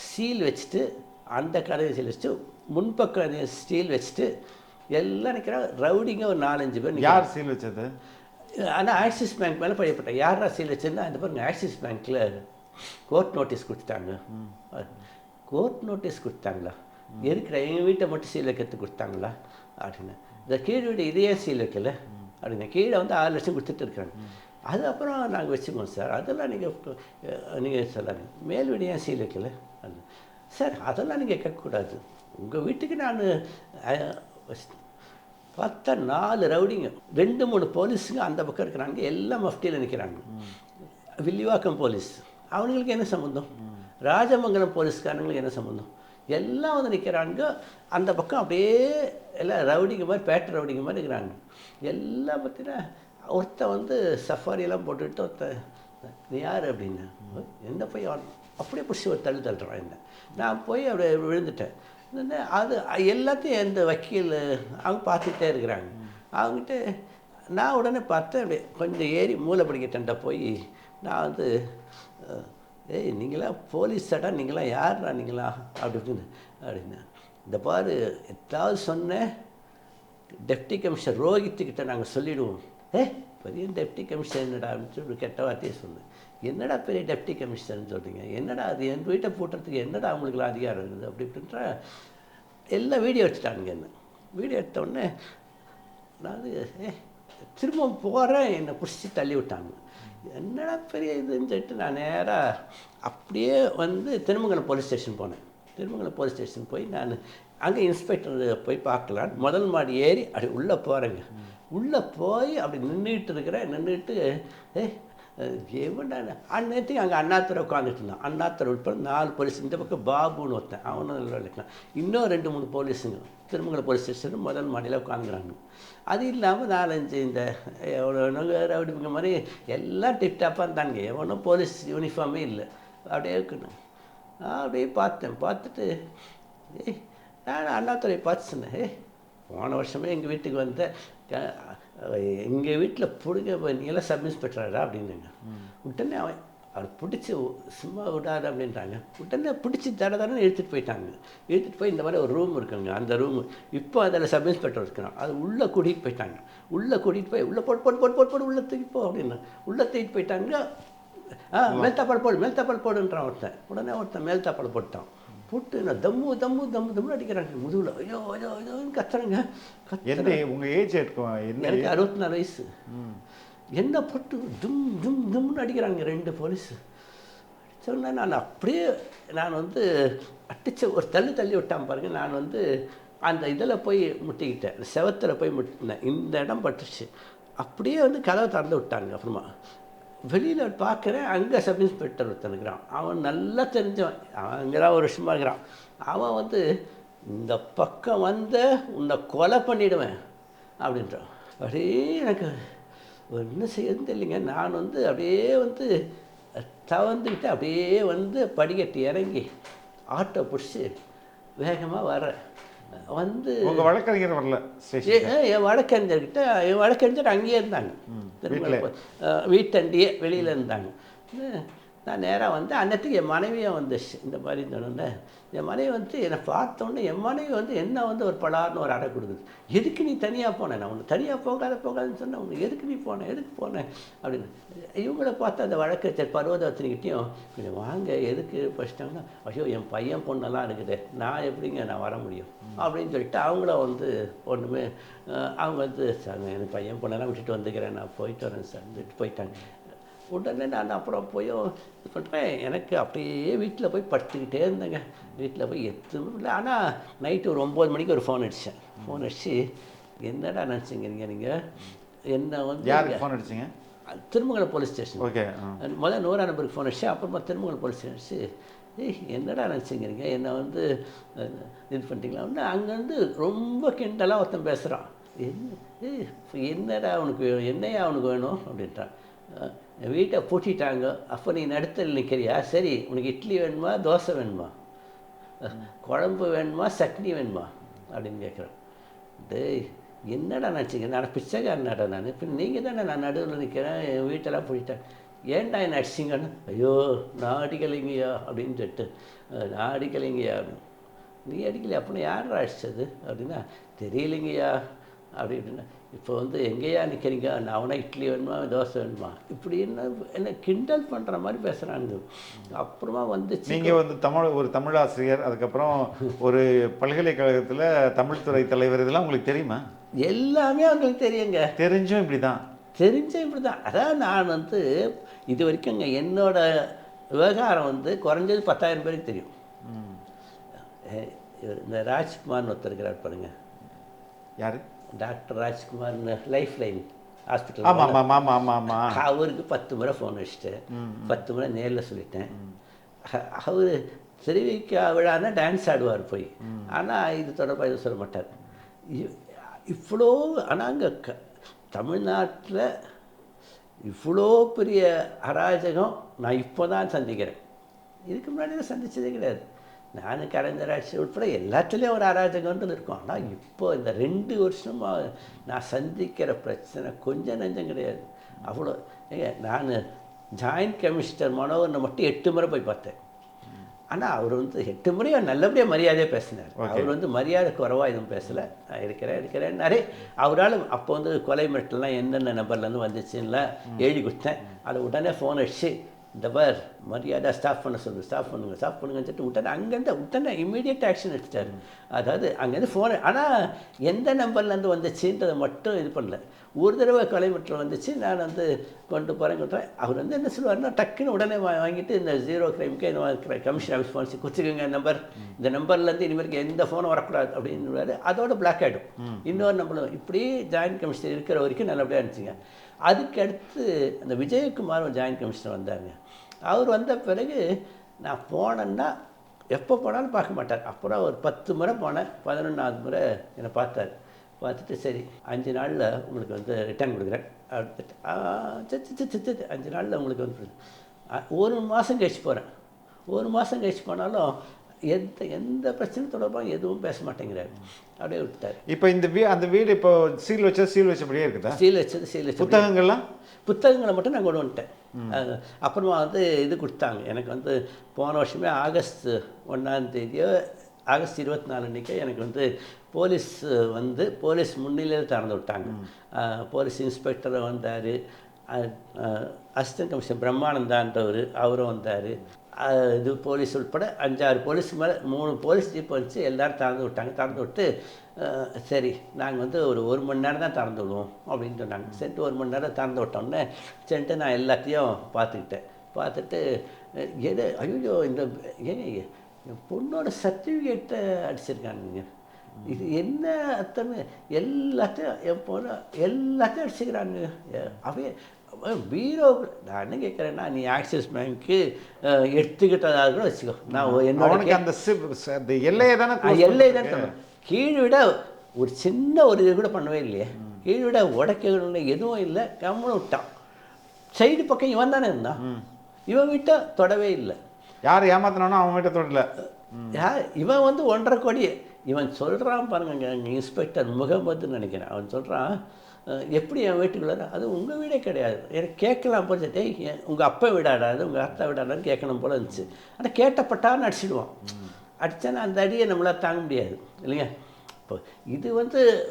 சீல் வச்சுட்டு, அந்த கதவை சீல் வச்சுட்டு, முன்பக்கம் ஸ்டீல் வச்சுட்டு எல்லாம் நிற்கிறாங்க. ரவுடிங்க ஒரு 4-5 பேர். யார் சீல் வச்சது? ஆனால் ஆக்சிஸ் பேங்க் மேலே பழையப்பட்டேன். யாரா சீல் வச்சுருந்தா அந்த பாருங்க, ஆக்சிஸ் பேங்க்கில் கோர்ட் நோட்டீஸ் கொடுத்துட்டாங்க. கோர்ட் நோட்டீஸ் கொடுத்தாங்களா, இருக்கிற எங்கள் வீட்டை மட்டும் சீல் வைக்கிறதுக்கு கொடுத்தாங்களா அப்படின்னு. இந்த கீழ் வீடு இதையே சீல் வைக்கல அப்படின்னு, கீழே வந்து 6 லட்சம் கொடுத்துட்டு இருக்கிறாங்க. அது அப்புறம் நாங்கள் வச்சுக்கோம் சார், அதெல்லாம் நீங்கள் சொல்லாங்க. மேல் வீடு ஏன் சீல் வைக்கல சார், அதெல்லாம் நீங்கள் கேட்கக்கூடாது, உங்கள் வீட்டுக்கு நான் பார்த்தா 4 ரவுடிங்க, 2-3 போலீஸுங்க அந்த பக்கம் இருக்கிறாங்க, எல்லாம் மஃப்டியில் நிற்கிறாங்க. வில்லிவாக்கம் போலீஸ் அவங்களுக்கு என்ன சம்மந்தம், ராஜமங்கலம் போலீஸ்காரங்களுக்கு என்ன சம்மந்தம், எல்லாம் வந்து நிற்கிறாங்க அந்த பக்கம். அப்படியே எல்லாம் ரவுடிங்க மாதிரி, பேட்டை ரவுடிங்க மாதிரி இருக்கிறாங்க. எல்லாம் பார்த்தீங்கன்னா ஒருத்தன் வந்து சஃபாரியெல்லாம் போட்டுக்கிட்டு ஒருத்தன், நீ யார் அப்படின்னு, என்ன போய் அப்படியே பிடிச்சி ஒரு தள்ளுறான். என்ன நான் போய் அப்படியே விழுந்துட்டேன். அது எல்லாத்தையும் எந்த வக்கீல் அவங்க பார்த்துட்டே இருக்கிறாங்க. அவங்ககிட்ட நான் உடனே பார்த்தேன், அப்படியே கொஞ்சம் ஏறி மூளை படிக்கிட்டேன்ட்ட போய் நான் வந்து, ஏய் நீங்களாம் போலீஸ் சடா, நீங்களாம் யார்ரா நீங்களா அப்படின்னு. இந்த பாரு ஏதாவது சொன்னேன் டெப்டி கமிஷனர் ரோஹித்துக்கிட்ட நாங்கள் சொல்லிவிடுவோம். பெரிய டெப்டி கமிஷனர் என்னடா அப்படின்னு சொல்லி கெட்ட வார்த்தையே சொன்னேன். என்னடா பெரிய டெப்டி கமிஷனர்னு சொல்கிறீங்க, என்னடா அது என் வீட்டை பூட்டுறதுக்கு என்னடா அவங்களுக்குலாம் அதிகாரம் இருக்குது அப்படி இப்படின்ற எல்லாம் வீடியோ எடுத்துட்டானுங்க. என்ன வீடியோ எடுத்தோடனே நான் திரும்ப போகிறேன், என்னை பிடிச்சி தள்ளி விட்டாங்க. என்னடா பெரிய இதுன்னு சொல்லிட்டு நான் நேராக அப்படியே வந்து திருமங்கலம் போலீஸ் ஸ்டேஷன் போனேன். திருமங்கலம் போலீஸ் ஸ்டேஷன் போய் நான் அங்கே இன்ஸ்பெக்டர் போய் பார்க்கலான்னு முதல் மாடி ஏறி அப்படி உள்ளே போகிறேங்க. உள்ளே போய் அப்படி நின்றுட்டு எவன்டா அந்நேரத்துக்கு அங்கே அண்ணாத்துறை உட்காந்துட்டு இருந்தான். அண்ணாத்துறை உட்பட 4 போலீஸ், இந்த பக்கம் பாபுன்னு ஒருத்தன், அவனும் நல்லா இருக்கலாம், இன்னும் 2-3 போலீஸுங்க திருமங்கலம் போலீஸ் ஸ்டேஷன் முதல் மாடியில் உட்காந்துக்கிறாங்க. அது இல்லாமல் 4-5 இந்த எவ்வளோ ரவுடிங்க மாதிரி எல்லாம் டிப்டாப்பாக இருந்தாங்க, எவனும் போலீஸ் யூனிஃபார்மே இல்லை. அப்படியே இருக்கணும். அப்படியே பார்த்துட்டு நான் அண்ணாத்துறையை பார்த்து சொன்னேன், போன வருஷமே எங்கள் வீட்டுக்கு வந்த எங்கள் வீட்டில் பிடிக்க நீங்களாம் சப் இன்ஸ்பெக்டரா அப்படின்னுங்க. உடனே அவர் பிடிச்சி சும்மா விடாது அப்படின்றாங்க. உடனே பிடிச்சி தடன்னு இழுத்துட்டு போய் இந்த மாதிரி ஒரு ரூம் இருக்குங்க, அந்த ரூமு இப்போ அதில் சப் இன்ஸ்பெக்டர் இருக்கிறான், அது உள்ளே கூட்டிகிட்டு போயிட்டாங்க. உள்ளே கூட்டிகிட்டு போய் உள்ளே போட்டு உள்ளே தூக்கிப்போ அப்படின்னு உள்ளே தூக்கிட்டு போயிட்டாங்க. மேல்தாப்பால் போடுன்றான் ஒருத்தன். உடனே ஒருத்தன் மேல்தாப்பால் போட்டான். போட்டு நான் தம்மு அடிக்கிறாங்க முதுகில். ஐயோன்னு கத்துறேங்க. உங்கள் ஏஜ் இருக்கும்? எனக்கு 64 வயசு. என்ன போட்டு தும்னு அடிக்கிறாங்க 2 போலீஸு. அடித்தோடனே நான் அப்படியே வந்து அடித்த ஒரு தள்ளி விட்டான் பாருங்க. நான் வந்து அந்த இதில் போய் முட்டிக்கிட்டேன், செவத்தில் போய் முட்டினேன். இந்த இடம் பட்டுச்சு. அப்படியே வந்து கதவை திறந்து விட்டாங்க. அப்புறமா வெளியில் பார்க்குறேன், அங்கே சப் இன்ஸ்பெக்டர் ஒருத்தன் இருக்கிறான். அவன் நல்லா தெரிஞ்சவன், அவன் அங்கே தான் ஒரு வருஷமாக இருக்கிறான். அவன் வந்து இந்த பக்கம் வந்து உன்னை கொலை பண்ணிவிடுவேன் அப்படின்றான். அப்படியே எனக்கு என்ன செய்யறதுன்னு தெரியலைங்க. நான் வந்து அப்படியே வந்து தவந்துக்கிட்டு அப்படியே வந்து படிக்கட்டு இறங்கி ஆட்டோ பிடிச்சி வேகமாக வரேன். வந்து உங்கள் வழக்கறிஞர் வரல ஸ்டேஷன்? என் வழக்கறிஞர் அங்கேயே இருந்தாங்க, வீட்டண்டியே வெளியில் இருந்தாங்க. நான் நேராக வந்து அன்னத்துக்கு என் மனைவியும் வந்துச்சு. இந்த மாதிரி சொன்னோன்னே என் மனைவி வந்து என்னை பார்த்தோன்னே என் மனைவி வந்து என்ன வந்து ஒரு பலார்னு ஒரு அடை கொடுக்குது. எதுக்கு நீ தனியாக போனேன்? நான் உன்னை தனியாக போகாதுன்னு சொன்னேன். உனக்கு எதுக்கு நீ போனேன், எதுக்கு போனேன் அப்படின்னு. இவங்கள பார்த்து அந்த வழக்கறிஞர் பர்வதவர்த்தினிக்கிட்டையும் கொஞ்சம் வாங்க எதுக்கு படிச்சிட்டாங்கன்னா, ஐயோ என் பையன் பொண்ணெல்லாம் இருக்குது, நான் எப்படிங்க நான் வர முடியும் அப்படின்னு சொல்லிட்டு அவங்கள வந்து ஒன்றுமே அவங்க வந்து சார் என் பையன் பொண்ணெல்லாம் விட்டுட்டு வந்துக்கிறேன், நான் போயிட்டு வரேன் சார் விட்டு போயிட்டாங்க. உடனே நான் அப்புறம் போய் இது பண்ணுறேன். எனக்கு அப்படியே வீட்டில் போய் படுத்துக்கிட்டே இருந்தேங்க. வீட்டில் போய் எதுவும் இல்லை. ஆனால் நைட்டு ஒரு 9 மணிக்கு ஒரு ஃபோன் அடித்தேன். ஃபோன் அடித்து என்னடா நினச்சிங்கிறீங்க நீங்கள் என்ன வந்து யாருக்கு ஃபோன் அடிச்சிங்க? Thirumangalam police station. ஓகே. முதல்ல 100 நம்பருக்கு ஃபோன் அடிச்சு அப்புறமா திருமங்கலம் போலீஸ் ஸ்டேஷன் அடிச்சு என்னடா நினச்சிங்கிறீங்க என்ன வந்து இது பண்ணிட்டீங்களா அப்படின்னா அங்கேருந்து ரொம்ப கிண்டலாக ஒருத்தன் பேசுகிறான். என்னடா அவனுக்கு என்னையா அவனுக்கு வேணும் அப்படின்ட்டான். வீட்டை பூட்டிட்டாங்க, அப்போ நீ நடுத்தல் நிற்கிறியா? சரி உனக்கு இட்லி வேணுமா தோசை வேணுமா குழம்பு வேணுமா சட்னி வேணுமா அப்படின்னு கேட்குறேன். டேய் என்னடா நினச்சிங்க, நான் பிச்சைக்காரனாடா நான், இப்போ நீங்கள் தானே நான் நடுவில் நிற்கிறேன், என் வீட்டெல்லாம் பூட்டிட்டேன், ஏன்டா என்ன அடிச்சிங்கன்னு. ஐயோ நான் அடிக்கலைங்கய்யா அப்படின்னு சொல்லிட்டு, நான் அடிக்கலைங்கய்யா அப்படின்னு. நீ அடிக்கலையா அப்படின்னா யாரா அடித்தது அப்படின்னா தெரியலைங்கய்யா அப்படி அப்படின்னா. இப்போ வந்து எங்கேயா நிற்கிறீங்க, நான் அவனா இட்லி வேணுமா தோசை வேணுமா இப்படி என்ன கிண்டல் பண்ணுற மாதிரி பேசுகிறாங்க. அப்புறமா வந்து நீங்கள் வந்து ஒரு தமிழ் ஆசிரியர், அதுக்கப்புறம் ஒரு பல்கலைக்கழகத்தில் தமிழ் துறை தலைவர், இதெல்லாம் உங்களுக்கு தெரியுமா? எல்லாமே அவங்களுக்கு தெரியுங்க. தெரிஞ்சும் இப்படி தான் அதான் நான் வந்து இது வரைக்கும்ங்க என்னோட விவகாரம் வந்து குறைஞ்சது 10,000 பேருக்கு தெரியும். இந்த ராஜ்குமார்னு ஒருத்தர் இருக்கிறார் பாருங்க. யார்? டாக்டர் ராஜ்குமார்னு லைஃப் லைன் ஹாஸ்பிட்டல். அவருக்கு 10 முறை ஃபோன் அடிச்சிட்டேன், 10 முறை நேரில் சொல்லிட்டேன். அவர் தெரிவிக்க விழான்னா டான்ஸ் ஆடுவார் போய், ஆனால் இது தொடர்பாக எதுவும் சொல்ல மாட்டார். இவ்வளோ ஆனால் அங்கே தமிழ்நாட்டில் இவ்வளோ பெரிய அராஜகம் நான் இப்போ தான் சந்திக்கிறேன். இதுக்கு முன்னாடி சந்தித்ததே கிடையாது. நான் கலைஞராட்சி உட்பட எல்லாத்துலேயும் ஒரு அராஜகன்றது இருக்கும். ஆனால் இப்போ இந்த 2 வருஷமாக நான் சந்திக்கிற பிரச்சனை கொஞ்சம் நெஞ்சம் கிடையாது. அவ்வளோ நான் ஜாயின்ட் கமிஷனர் மனோகரனை மட்டும் 8 முறை போய் பார்த்தேன். ஆனால் அவர் வந்து 8 முறையும் நல்லபடியாக மரியாதையாக பேசினார். அவர் வந்து மரியாதை குறைவாக எதுவும் பேசலை. நான் இருக்கிறேன்னாரே. அவரால் அப்போ வந்து கொலை மிரட்டல்லாம் என்னென்ன நம்பர்லேருந்து வந்துச்சுன்னா எழுதி கொடுத்தேன். அதை உடனே ஃபோன் அடிச்சு இந்த பார் மரியாதை ஸ்டாப் பண்ணுங்கன்னு சொல்லிட்டு உடனே இம்மீடியட் ஆக்ஷன் எடுத்துட்டார். அதாவது அங்கேருந்து ஃபோன், ஆனால் எந்த நம்பர்லேருந்து வந்துச்சுன்றதை மட்டும் இது பண்ணல. ஒரு தடவை கொலை மிரட்டல் வந்துச்சு, நான் வந்து கொண்டு போகிறேன். அவர் வந்து என்ன சொல்லுவார்னா டக்குன்னு உடனே வாங்கிட்டு இந்த 0 கிரைமுக்கு இந்த கமிஷன் ஆஃபீஸ் ஃபோன் கொடுத்துக்கோங்க நம்பர், இந்த நம்பர்லேருந்து இனிமேல் எந்த ஃபோனும் வரக்கூடாது அப்படின்னு அதோட பிளாக் ஆகிடும். இன்னொரு நம்பரும் இப்படி ஜாயின்ட் கமிஷனர் இருக்கிற வரைக்கும் நல்லபடியாக இருந்துச்சுங்க. அதுக்கடுத்து அந்த விஜயகுமார் ஒரு ஜாயின்ட் கமிஷனர் வந்தாங்க. அவர் வந்த பிறகு நான் போனேன்னா எப்போ போனாலும் பார்க்க மாட்டார். அப்புறம் ஒரு 10 முறை போனேன். 11ஆவது முறை என்னை பார்த்துட்டு சரி 5 நாளில் உங்களுக்கு வந்து ரிட்டர்ன் கொடுக்குறேன் அடுத்துட்டு 5 நாளில் உங்களுக்கு வந்து 1 மாதம் கழிச்சு போகிறேன். 1 மாதம் கழிச்சு போனாலும் எந்த பிரச்சனை தொடர்பாக எதுவும் பேச மாட்டேங்கிறாரு. அப்படியே விட்டார். இப்போ அந்த வீடு இப்போ சீல் வச்சபடியே இருக்குதா? சீல் வச்சு புத்தகங்களை மட்டும் நான் கொண்டு வந்துட்டேன். அப்புறமா வந்து இது கொடுத்தாங்க எனக்கு வந்து போன வருஷமே ஆகஸ்ட் 1ஆம் தேதியோ ஆகஸ்ட் 24 அன்றைக்கி எனக்கு வந்து போலீஸ் முன்னிலையில் திறந்து விட்டாங்க. போலீஸ் இன்ஸ்பெக்டரை வந்தார், அசிஸ்டன்ட் கமிஷனர் பிரம்மானந்தான்றவர் அவரும் வந்தார். இது போலீஸ் உட்பட 5-6 போலீஸ் மேலே 3 போலீஸ் ஜீப் வந்துச்சு. எல்லோரும் திறந்து விட்டு சரி நாங்கள் வந்து ஒரு மணி நேரம் தான் திறந்து விடுவோம் அப்படின்னு சொன்னாங்க. சரிட்டு 1 மணி நேரம் திறந்து விட்டோன்னே சரிட்டு நான் எல்லாத்தையும் பார்த்துட்டு ஐயோ இந்த என் பொண்ணோட சர்டிஃபிகேட்டை அடிச்சிருக்கானுங்க, இது என்ன அத்தனை எல்லாத்தையும் என் பொண்ணு எல்லாத்தையும் அடிச்சுக்கிறாங்க. அவையே பீரோ நான் என்ன கேட்குறேன்னா நீ ஆக்சிஸ் பேங்க்கு எடுத்துக்கிட்டதாக கூட வச்சுக்கோ, நான் என்னோட அந்த எல்லையை தானே கீழ் விட ஒரு சின்ன ஒரு இது கூட பண்ணவே இல்லையே. கீழ் விட உடைக்க எதுவும் இல்லை, கம்முன்னு விட்டான். சைடு பக்கம் இவன் தானே இருந்தான், இவன் வீட்டை தொடவே இல்லை. யார் ஏமாத்தினானோ அவன் வீட்டை தொடல. இவன் வந்து 1.5 கோடி இவன் சொல்கிறான் பாருங்க, இன்ஸ்பெக்டர் முகமதுன்னு நினைக்கிறேன், அவன் சொல்கிறான், எப்படி என் வீட்டுக்குள்ள, அது உங்கள் வீடே கிடையாது, எனக்கு கேட்கலாம் போல, டேய் உங்கள் அப்பா விடாடாது உங்கள் அத்தை விடாடான்னு கேட்கணும் போல இருந்துச்சு. ஆனால் கேட்டப்பட்டான்னு அடிச்சிடுவான். அடித்தானா அந்த அடியை நம்மளால் தாங்க முடியாது இல்லைங்க. இப்போ இது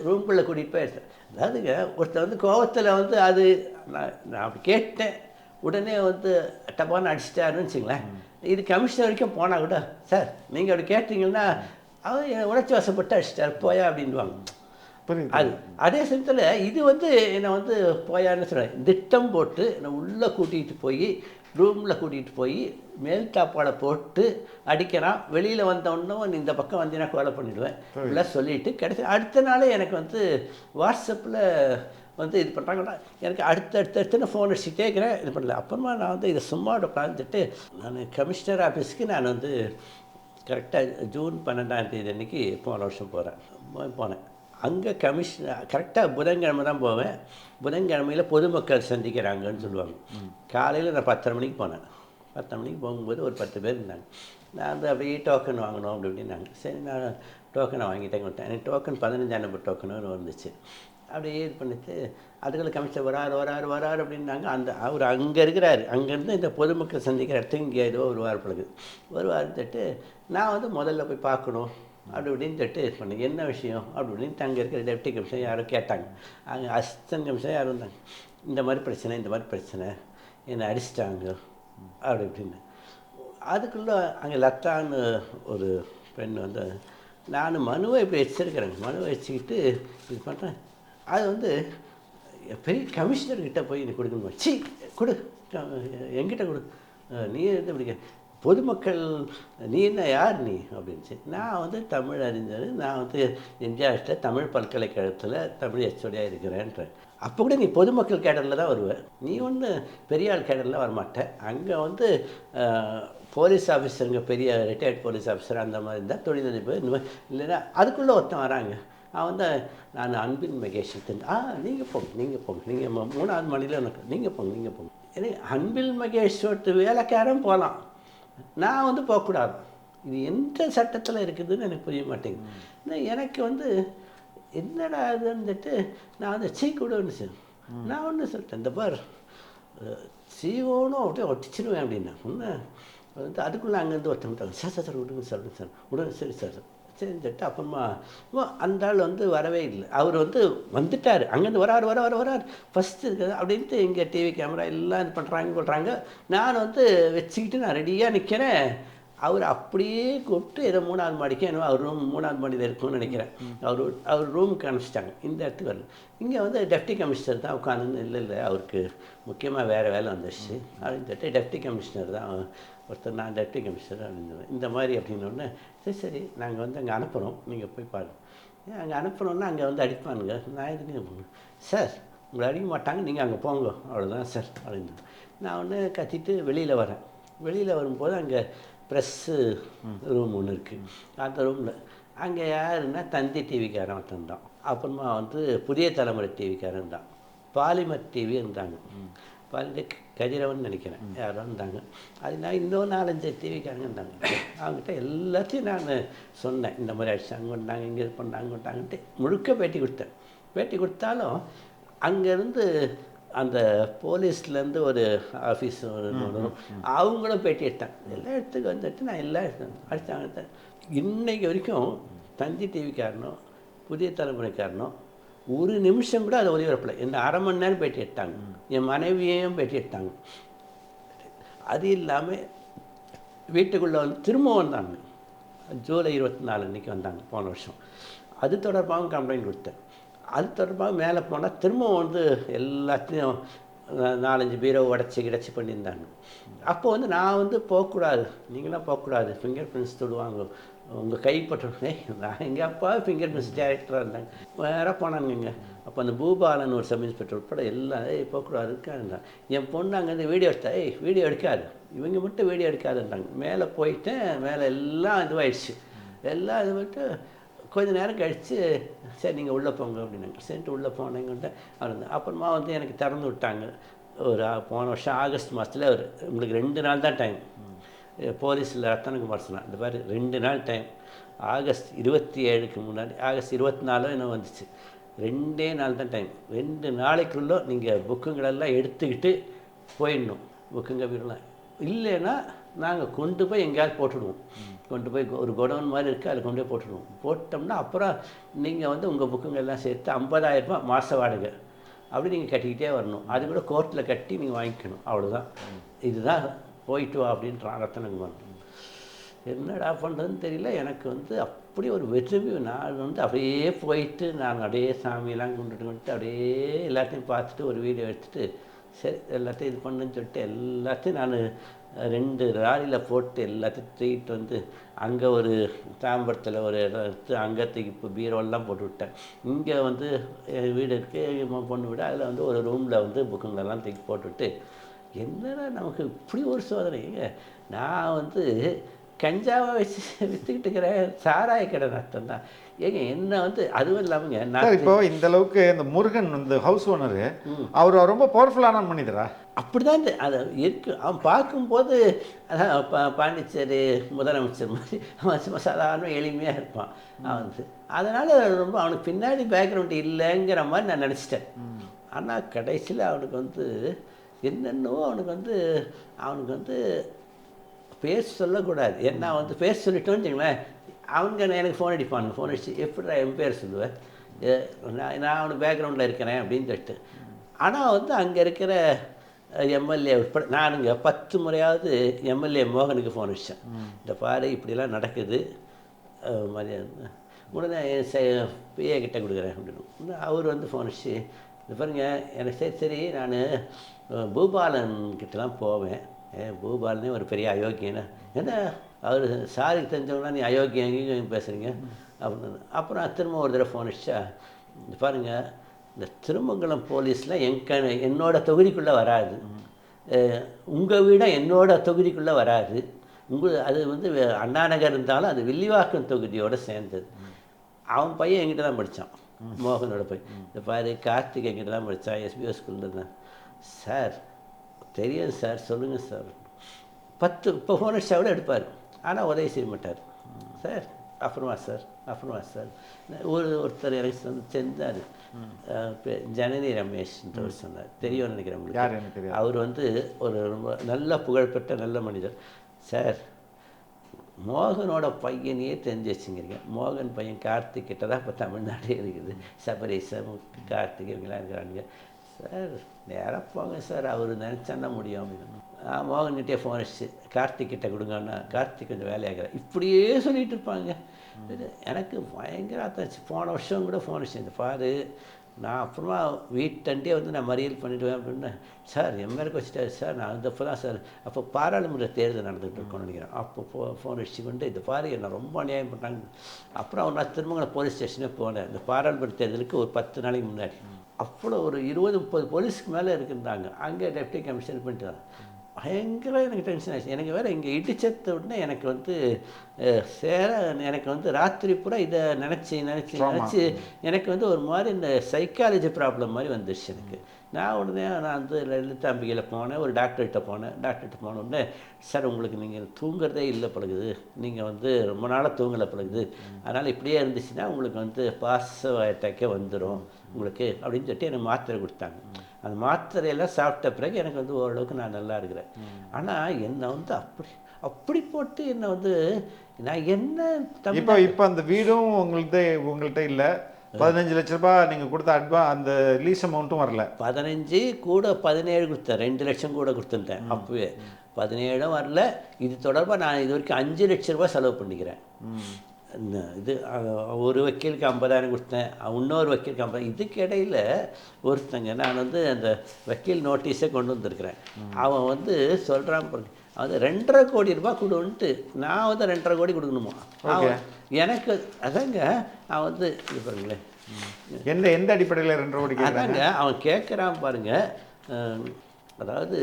ரூம்குள்ளே கூட்டிகிட்டு போயிடுச்சு. அதாவதுங்க ஒருத்தர் கோவத்தில் அது நான் அப்படி கேட்டேன், உடனே டப்பான்னு அடிச்சிட்டாருன்னு வச்சுங்களேன். இது கமிஷனர் வரைக்கும் போனால் கூட, சார் நீங்கள் அப்படி கேட்டீங்கன்னா அவர் உணர்ச்சி வசப்பட்டு அடிச்சிட்டார் போயா அப்படின்வாங்க. அது அதே சமயத்தில் இது என்னை போயான்னு சொல்கிறேன், திட்டம் போட்டு என்னை உள்ளே கூட்டிகிட்டு போய் ரூமில் கூட்டிகிட்டு போய் மேல் டாப்பாடை போட்டு அடிக்கிறான். வெளியில் வந்தோடனே இந்த பக்கம் வந்தீங்கன்னா கொலை பண்ணிவிடுவேன் இப்படிலாம் சொல்லிவிட்டு கடைசி அடுத்த நாளே எனக்கு வாட்ஸ்அப்பில் இது பண்ணுறாங்கன்னா எனக்கு அடுத்தடுத்து ஃபோன் அடிச்சுட்டே இருக்கிறேன். இது பண்ணல. அப்புறமா நான் இதை சும்மா உட்காந்துட்டு நான் கமிஷனர் ஆஃபீஸ்க்கு நான் கரெக்டாக ஜூன் 12ஆம் தேதி அன்றைக்கி போன வருஷம் போனேன். அங்கே கமிஷனர் கரெக்டாக புதன்கிழமை தான் போவேன். புதன்கிழமையில் பொதுமக்கள் சந்திக்கிறாங்கன்னு சொல்லுவாங்க. காலையில் நான் 10:30 மணிக்கு போனேன். 10 மணிக்கு போகும்போது ஒரு 10 பேர் இருந்தாங்க. நான் அப்படியே டோக்கன் வாங்கணும் அப்படின்னாங்க. சரி, நான் டோக்கனை வாங்கிட்டேங்க விட்டேன். எனக்கு டோக்கன் 15 நம்பர் டோக்கனுன்னு வந்துச்சு. அப்படியே இது பண்ணிட்டு அதுக்குள்ள கமிஷனர் வராரு அப்படின்னாங்க. அவர் அங்கே இருக்கிறாரு. அங்கேருந்து இந்த பொதுமக்கள் சந்திக்கிற இடத்துக்கு இங்கே ஏதோ வருவாருன்ட்டு நான் முதல்ல போய் பார்க்கணும் அப்படின்னு இது பண்ணேன். என்ன விஷயம் அப்படின்ட்டு அங்கே இருக்கிற டெப்டி கமிஷனர் யாரும் கேட்டாங்க. அங்கே அசிஸ்டன்ட் கமிஷனர் யாரும் இருந்தாங்க. இந்த மாதிரி பிரச்சனை என்னை அடிச்சிட்டாங்க அப்படி இப்படின்னு. அதுக்குள்ளே அங்கே லத்தான்னு ஒரு பெண் நான் மனுவை இப்படி வச்சிருக்கிறேங்க. மனுவை வச்சுக்கிட்டு இது பண்ணுறேன். அது பெரிய கமிஷனர்கிட்ட போய் நீ கொடுக்கணும். கொடு, என்கிட்ட கொடு, நீ இப்படி பொதுமக்கள் நீ என்ன யார் நீ அப்படின்ச்சு. நான் தமிழ் அறிஞர், நான் எம்ஜிஆர்கிட்ட தமிழ் பல்கலைக்கழகத்தில் தமிழ் எச்சோடியாக இருக்கிறேன்றேன். அப்போ கூட நீ பொதுமக்கள் கேடரில் தான் வருவேன், நீ பெரிய ஆள் கேடரில் வரமாட்டேன். அங்கே போலீஸ் ஆஃபீஸருங்க, பெரிய ரிட்டையர்ட் போலீஸ் ஆஃபீஸர் அந்த மாதிரி இருந்தால் தொழிலதிபர் இந்த மாதிரி இல்லைன்னா அதுக்குள்ளே ஒருத்தன் வராங்க. அவன் நான் அன்பில் மகேஷ் நீங்கள் போங்க நீங்கள் 3ஆவது மாடியில் எனக்கு நீங்கள் போங்க. எனக்கு அன்பில் மகேஷ் வேலைக்காரன் போகலாம், நான் போகக்கூடாது. இது எந்த சட்டத்தில் இருக்குதுன்னு எனக்கு புரிய மாட்டேங்குது. எனக்கு என்னடா இதுன்னுட்டு நான் சீக்கூடன்னு சார் நான் சொல்லிட்டேன், இந்த பார் சீவோனும் அப்படியே ஒட்டிச்சிடுவேன் அப்படின்னா அதுக்குள்ளே அங்கேருந்து ஒருத்தவங்க சார் விடுங்க சார் விடுங்க, சரி சார் சரின்னுட்டு அப்புறமா அந்த ஆள் வரவே இல்லை. அவர் வந்துட்டார். அங்கேருந்து வராரு ஃபஸ்ட்டு இருக்குது அப்படின்ட்டு இங்கே டிவி கேமரா எல்லாம் இது பண்ணுறாங்க. நான் வச்சுக்கிட்டு நான் ரெடியாக நிற்கிறேன். அவர் அப்படியே கூப்பிட்டு ஏதோ 3ஆவது மாடிக்கு என்னவோ அவர் ரூம் 3ஆவது மாடியில் இருக்கும்னு நினைக்கிறேன். அவர் ரூமுக்கு அனுப்பிச்சிட்டாங்க. இந்த இடத்துக்கு வரல. இங்கே டெப்டி கமிஷனர் தான் உட்காந்து இல்லை அவருக்கு முக்கியமாக வேறு வேலை வந்துடுச்சு அப்படின்னு சொல்லிட்டு டெப்டி கமிஷனர் தான் ஒருத்தர், நான் டெப்டி கமிஷனர் அப்படின்னு இந்த மாதிரி அப்படின்னோடனே சரி நாங்கள் அங்கே அனுப்புகிறோம், நீங்கள் போய் பாருங்கள். அங்கே அனுப்புகிறோன்னா அங்கே அடிப்பானுங்க. நான் எதுக்கு சார் உங்களை அடிக்க மாட்டாங்க, நீங்கள் அங்கே போங்க அவ்வளோதான் சார் அப்படின்னு நான் கத்திட்டு வெளியில் வரேன். வெளியில் வரும்போது அங்கே ப்ரெஸ்ஸு ரூம் ஒன்று இருக்குது. அந்த ரூமில் அங்கே யாருன்னா தந்தி டிவிக்காரன் ஒருத்தன் தான். அப்புறமா புதிய தலைமுறை டிவிக்காரன் தான். பாலிமர் டிவி இருந்தாங்க. கதிரவன் நினைக்கிறேன் யாரோ இருந்தாங்க. அது நான் இன்னும் 4-5 டிவிக்காரங்க இருந்தாங்க. அவங்ககிட்ட எல்லாத்தையும் நான் சொன்னேன், இந்த மாதிரி ஆயிடுச்சு, அங்கே வந்தாங்க, இங்கே இது பண்ணாங்க, அங்கே விட்டாங்கன்ட்டு முழுக்க பேட்டி கொடுத்தேன். பேட்டி கொடுத்தாலும் அங்கேருந்து அந்த போலீஸ்லேருந்து ஒரு ஆஃபீஸ் வரும், அவங்களும் பேட்டி எடுத்தாங்க. எல்லா இடத்துக்கு நான் எல்லா அடித்தாங்க. இன்னைக்கு வரைக்கும் தந்தி டிவிக்காரனோ புதிய தலைமுறைக்காரனோ ஒரு நிமிஷம் கூட அதை ஒளிபரப்பில் இந்த 1/2 மணி நேரம் பேட்டி எடுத்தாங்க. என் மனைவியையும் பேட்டி எடுத்தாங்க. அது இல்லாமல் வீட்டுக்குள்ளே திரும்ப வந்தாங்க. ஜூலை 24 அன்றைக்கி வந்தாங்க போன வருஷம். அது தொடர்பாகவும் கம்ப்ளைண்ட் கொடுத்தேன். அது தொடர்பாக மேலே போனால் திரும்ப எல்லாத்தையும் 4-5 பீரோ உடச்சி பண்ணியிருந்தாங்க. அப்போ நான் போகக்கூடாது, நீங்களாம் போகக்கூடாது, ஃபிங்கர் பிரிண்ட்ஸ் தொடுவாங்க, உங்கள் கைப்பற்ற நான் எங்கள் அப்பா ஃபிங்கர் பிரிண்ட்ஸ் டைரக்டராக இருந்தாங்க. வேறு போனாங்க. அப்போ அந்த பூபாலன் ஒரு சப் இன்ஸ்பெக்டர் உட்பட எல்லாம் போகக்கூடாது இருக்காருந்தான். என் பொண்ணு அங்கேருந்து வீடியோ எடுத்தா வீடியோ எடுக்காது, இவங்க மட்டும் வீடியோ எடுக்காதுன்றாங்க. மேலே போயிட்டேன். மேலே எல்லாம் இதுவாகிடுச்சு. எல்லாம் இது மட்டும் கொஞ்சம் நேரம் கழித்து சரி நீங்கள் உள்ளே போங்க அப்படின்னாங்க. சரின்ட்டு உள்ளே போனேங்கிட்ட அவர் அப்புறமா எனக்கு திறந்து விட்டாங்க. போன வருஷம் ஆகஸ்ட் மாதத்தில் உங்களுக்கு 2 நாள் தான் டைம். போலீஸில் ரத்தனகுமார் சொன்னார், இந்த மாதிரி 2 நாள் டைம், ஆகஸ்ட் 27க்கு முன்னாடி ஆகஸ்ட் 24 என்ன வந்துச்சு. 2 நாள் தான் டைம். 2 நாளைக்குள்ளே நீங்கள் புக்குங்களெல்லாம் எடுத்துக்கிட்டு போயிடணும். புக்குங்க வீடெல்லாம் இல்லைன்னா நாங்கள் கொண்டு போய் எங்கேயாவது போட்டுடுவோம். கொண்டு போய் ஒரு குடோன் மாதிரி இருக்குது, அதில் கொண்டு போய் போட்டுடுவோம். போட்டோம்னா அப்புறம் நீங்கள் வந்து உங்கள் புக்குங்கெல்லாம் சேர்த்து 50,000 ரூபாய் மாத வாடகை அப்படி நீங்கள் கட்டிக்கிட்டே வரணும். அது கூட கோர்ட்டில் கட்டி நீங்கள் வாங்கிக்கணும். அவ்வளோதான். இதுதான் போயிட்டு வா அப்படின்றான் ரத்தனகுமார். என்னடா பண்ணுறதுன்னு தெரியல. எனக்கு வந்து அப்படி ஒரு வெறுமை. நான் வந்து அப்படியே போயிட்டு நான் அப்படியே சாமியெல்லாம் கும்பிட்டு அப்படியே எல்லாத்தையும் பார்த்துட்டு ஒரு வீடியோ எடுத்துகிட்டு சரி எல்லாத்தையும் இது பண்ணுன்னு சொல்லிட்டு எல்லாத்தையும் நான் 2 லாரியில் போட்டு எல்லாத்தையும் தூக்கிட்டு வந்து அங்கே ஒரு தாம்பரத்தில் ஒரு இடம் எடுத்து அங்கே தூக்கி இப்போ பீரோலாம் போட்டு விட்டேன். இங்கே வந்து வீடு இருக்குது பொண்ணு வீடு, அதில் வந்து ஒரு ரூமில் வந்து புக்குங்களெல்லாம் தூக்கி போட்டுவிட்டு என்னடா நமக்கு இப்படி ஒரு சோதனைங்க. நான் வந்து கஞ்சாவை வச்சு விற்றுக்கிட்டு இருக்கிறேன். சாராய கடை நஷ்டம் தான் ஏங்க. என்ன வந்து அதுவும் இல்லாமங்க நான் இப்போ இந்த அளவுக்கு இந்த முருகன் இந்த ஹவுஸ் ஓனரு அவர் ரொம்ப பவர்ஃபுல்லான மனிதரா? அப்படி தான் அதை இருக்கு. அவன் பார்க்கும்போது அதான் பாண்டிச்சேரி முதலமைச்சர் மாதிரி அவன் சும்மா சாதாரண எளிமையாக இருப்பான். அவன் வந்து அதனால் ரொம்ப அவனுக்கு பின்னாடி பேக்ரவுண்ட் இல்லைங்கிற மாதிரி நான் நினச்சிட்டேன். ஆனால் கடைசியில் அவனுக்கு வந்து என்னென்னவோ அவனுக்கு வந்து பேர் சொல்லக்கூடாது. ஏன்னா வந்து பேர் சொல்லிட்டோன்னு வச்சுங்களேன், அவங்க எனக்கு ஃபோன் அடிப்பானுங்க. ஃபோன் அடிச்சு எப்படிடா என் பேர் சொல்லுவேன், நான் அவனுக்கு பேக்ரவுண்டில் இருக்கிறேன் அப்படின்னு சொல்லிட்டு. ஆனால் வந்து அங்கே இருக்கிற எம்எல்ஏ உட்பட நானுங்க 10 முறையாவது எம்எல்ஏ மோகனுக்கு ஃபோன் அடித்தேன். இந்த பாரு இப்படிலாம் நடக்குது மரியாதை உடனே பிஏ கிட்ட கொடுக்குறேன் அப்படின்னு. அவர் வந்து ஃபோன் அடிச்சு இது பாருங்க எனக்கு சரி நான் பூபாலன் கிட்டலாம் போவேன். பூபாலனே ஒரு பெரிய அயோக்கியன்னு ஏன்னா அவர் சாருக்கு தெரிஞ்சவங்கன்னா நீ அயோக்கியம் பேசுகிறீங்க அப்படின்னு. அப்புறம் திரும்ப ஒரு தடவை ஃபோன் அடிச்சா பாருங்கள் இந்த திருமங்கலம் போலீஸில் என்னோட தொகுதிக்குள்ளே வராது, உங்கள் வீட என்னோட தொகுதிக்குள்ளே வராது. அது வந்து அண்ணா நகர் இருந்தாலும் அது வில்லிவாக்கம் தொகுதியோடு சேர்ந்தது. அவன் பையன் என்கிட்ட தான் படித்தான், மோகனோட போய் இந்த பாரு கார்த்திக் என்கிட்ட தான் படித்தான், எஸ்பிஓ ஸ்கூலில் தான். சார் தெரியாது சார் சொல்லுங்கள் சார். 10 இப்போ ஃபோன் அடிச்சா கூட எடுப்பார், ஆனால் உதவி செய்ய மாட்டார். சார் அப்புறமா சார் ஒருத்தர் எனக்கு வந்து செஞ்சார், ஜனனி ரமேஷ்ன்றவர் சொன்னார், தெரியும்னு நினைக்கிறேன் உங்களுக்கு. அவர் வந்து ஒரு ரொம்ப நல்ல புகழ்பெற்ற நல்ல மனிதர். சார் மோகனோட பையனையே தெரிஞ்சு வச்சுங்கிறீங்க. மோகன் பையன் கார்த்திக் கிட்ட தான் இப்போ தமிழ்நாடே இருக்குது. சபரீசம் கார்த்திக் இவங்கெல்லாம் இருக்கிறானுங்க. சார் நேராக போங்க சார், அவர் நினச்சான்னா முடியும் அப்படின்னு. மோகன்கிட்டே ஃபோன் அடிச்சு கார்த்திக் கிட்ட கொடுங்கன்னா கார்த்திக் கொஞ்சம் வேலையாகிறார் இப்படியே சொல்லிகிட்டு இருப்பாங்க. எனக்கு பயங்கர ஆத்தாச்சு. போன வருஷம் கூட ஃபோன் அடிச்சேன், இந்த பாரு நான் அப்புறமா வீட்டண்டே வந்து நான் மறியல் பண்ணிவிடுவேன் அப்படின்னு. சார் எம்எல்ஏக்கு வச்சுட்டாரு சார். நான் வந்து அப்போ தான் சார் அப்போ பாராளுமன்ற தேர்தல் நடந்துகிட்டு இருக்கோன்னு நினைக்கிறேன். அப்போ ஃபோன் அடிச்சு கொண்டு இந்த பாரு என்ன ரொம்ப அநியாயம் பண்ணாங்க. அப்புறம் நான் திரும்ப போலீஸ் ஸ்டேஷனே போனேன். இந்த பாராளுமன்ற தேர்தலுக்கு ஒரு 10 நாளைக்கு முன்னாடி. அவ்வளோ ஒரு 20-30 போலீஸ்க்கு மேலே இருக்குந்தாங்க. அங்கே டெப்டி கமிஷனர் பண்ணிட்டு பயங்கர எனக்கு டென்ஷன் ஆச்சு. எனக்கு வேறு இங்கே இடிச்சத்த உடனே எனக்கு வந்து எனக்கு வந்து ராத்திரி பூரா இதை நினச்சி எனக்கு வந்து ஒரு மாதிரி இந்த சைக்காலஜி ப்ராப்ளம் மாதிரி வந்துடுச்சு எனக்கு. நான் உடனே நான் வந்து லலிதாம்பிகையில் போனேன், ஒரு டாக்டர்கிட்ட போன உடனே சார் உங்களுக்கு நீங்கள் தூங்குறதே இல்லை பழகுது, நீங்கள் வந்து ரொம்ப நாளாக தூங்கலை பழகுது, அதனால் இப்படியே இருந்துச்சுன்னா உங்களுக்கு வந்து பாசிவ் அட்டாக்கே வந்துடும் உங்களுக்கு அப்படின்னு சொல்லிட்டு எனக்கு மாத்திரை கொடுத்தாங்க. அந்த மாத்திரையெல்லாம் சாப்பிட்ட பிறகு எனக்கு வந்து ஓரளவுக்கு நான் நல்லா இருக்கிறேன். ஆனால் என்னை வந்து அப்படி போட்டு என்னை வந்து நான் என்ன இப்போ அந்த வீடும் உங்கள்கிட்ட இல்லை. 15 லட்ச ரூபாய் நீங்கள் கொடுத்த அந்த லீஸ் அமௌண்ட்டும் வரல. 15 கூட 17 கொடுத்தேன், 2 லட்சம் கூட கொடுத்துட்டேன். அப்போவே 17 வரல. இது தொடர்பாக நான் இது வரைக்கும் 5 லட்ச ரூபாய் செலவு பண்ணிக்கிறேன். இது ஒரு வக்கீலுக்கு 50,000 கொடுத்தேன், இன்னொரு வக்கீலுக்கு 50. இதுக்கு இடையில் ஒருத்தங்க நான் வந்து அந்த வக்கீல் நோட்டீஸே கொண்டு வந்திருக்கிறேன். அவன் வந்து சொல்கிறான் அது 2.5 கோடி ரூபாய் கொடுன்ட்டு. நான் வந்து 2.5 கோடி கொடுக்கணுமா எனக்கு? அதாங்க அவன் வந்து இது பாருங்களேன் எந்த அடிப்படையில் 2.5 கோடி அதாங்க அவன் கேட்குறான் பாருங்க. அதாவது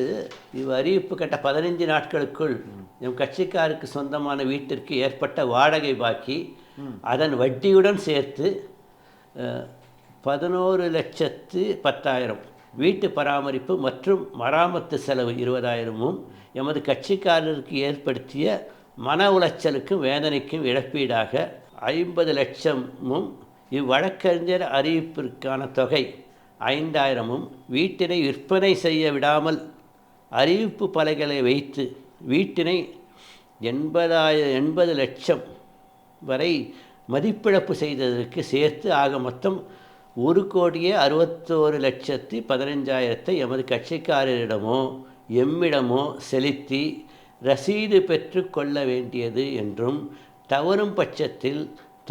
அறிவிப்பு கேட்ட 15 நாட்களுக்குள் என் கட்சிக்காருக்கு சொந்தமான வீட்டிற்கு ஏற்பட்ட வாடகை பாக்கி அதன் வட்டியுடன் சேர்த்து 11,10,000 வீட்டு பராமரிப்பு மற்றும் மராமத்து செலவு 20,000 எமது கட்சிக்காரருக்கு ஏற்படுத்திய மன உளைச்சலுக்கும் வேதனைக்கும் இழப்பீடாக 50 லட்சமும் இவ்வழக்கறிஞர் அறிவிப்பிற்கான தொகை 5000மும் வீட்டினை விற்பனை செய்ய விடாமல் அறிவிப்பு பலகைகளை வைத்து வீட்டினை 80 லட்சம் வரை மதிப்பிழப்பு செய்ததற்கு சேர்த்து ஆக மொத்தம் 1,61,15,000 எமது கட்சிக்காரரிடமோ எம்மிடமோ செலுத்தி ரசீது பெற்று கொள்ள வேண்டியது என்றும் தவறும் பட்சத்தில்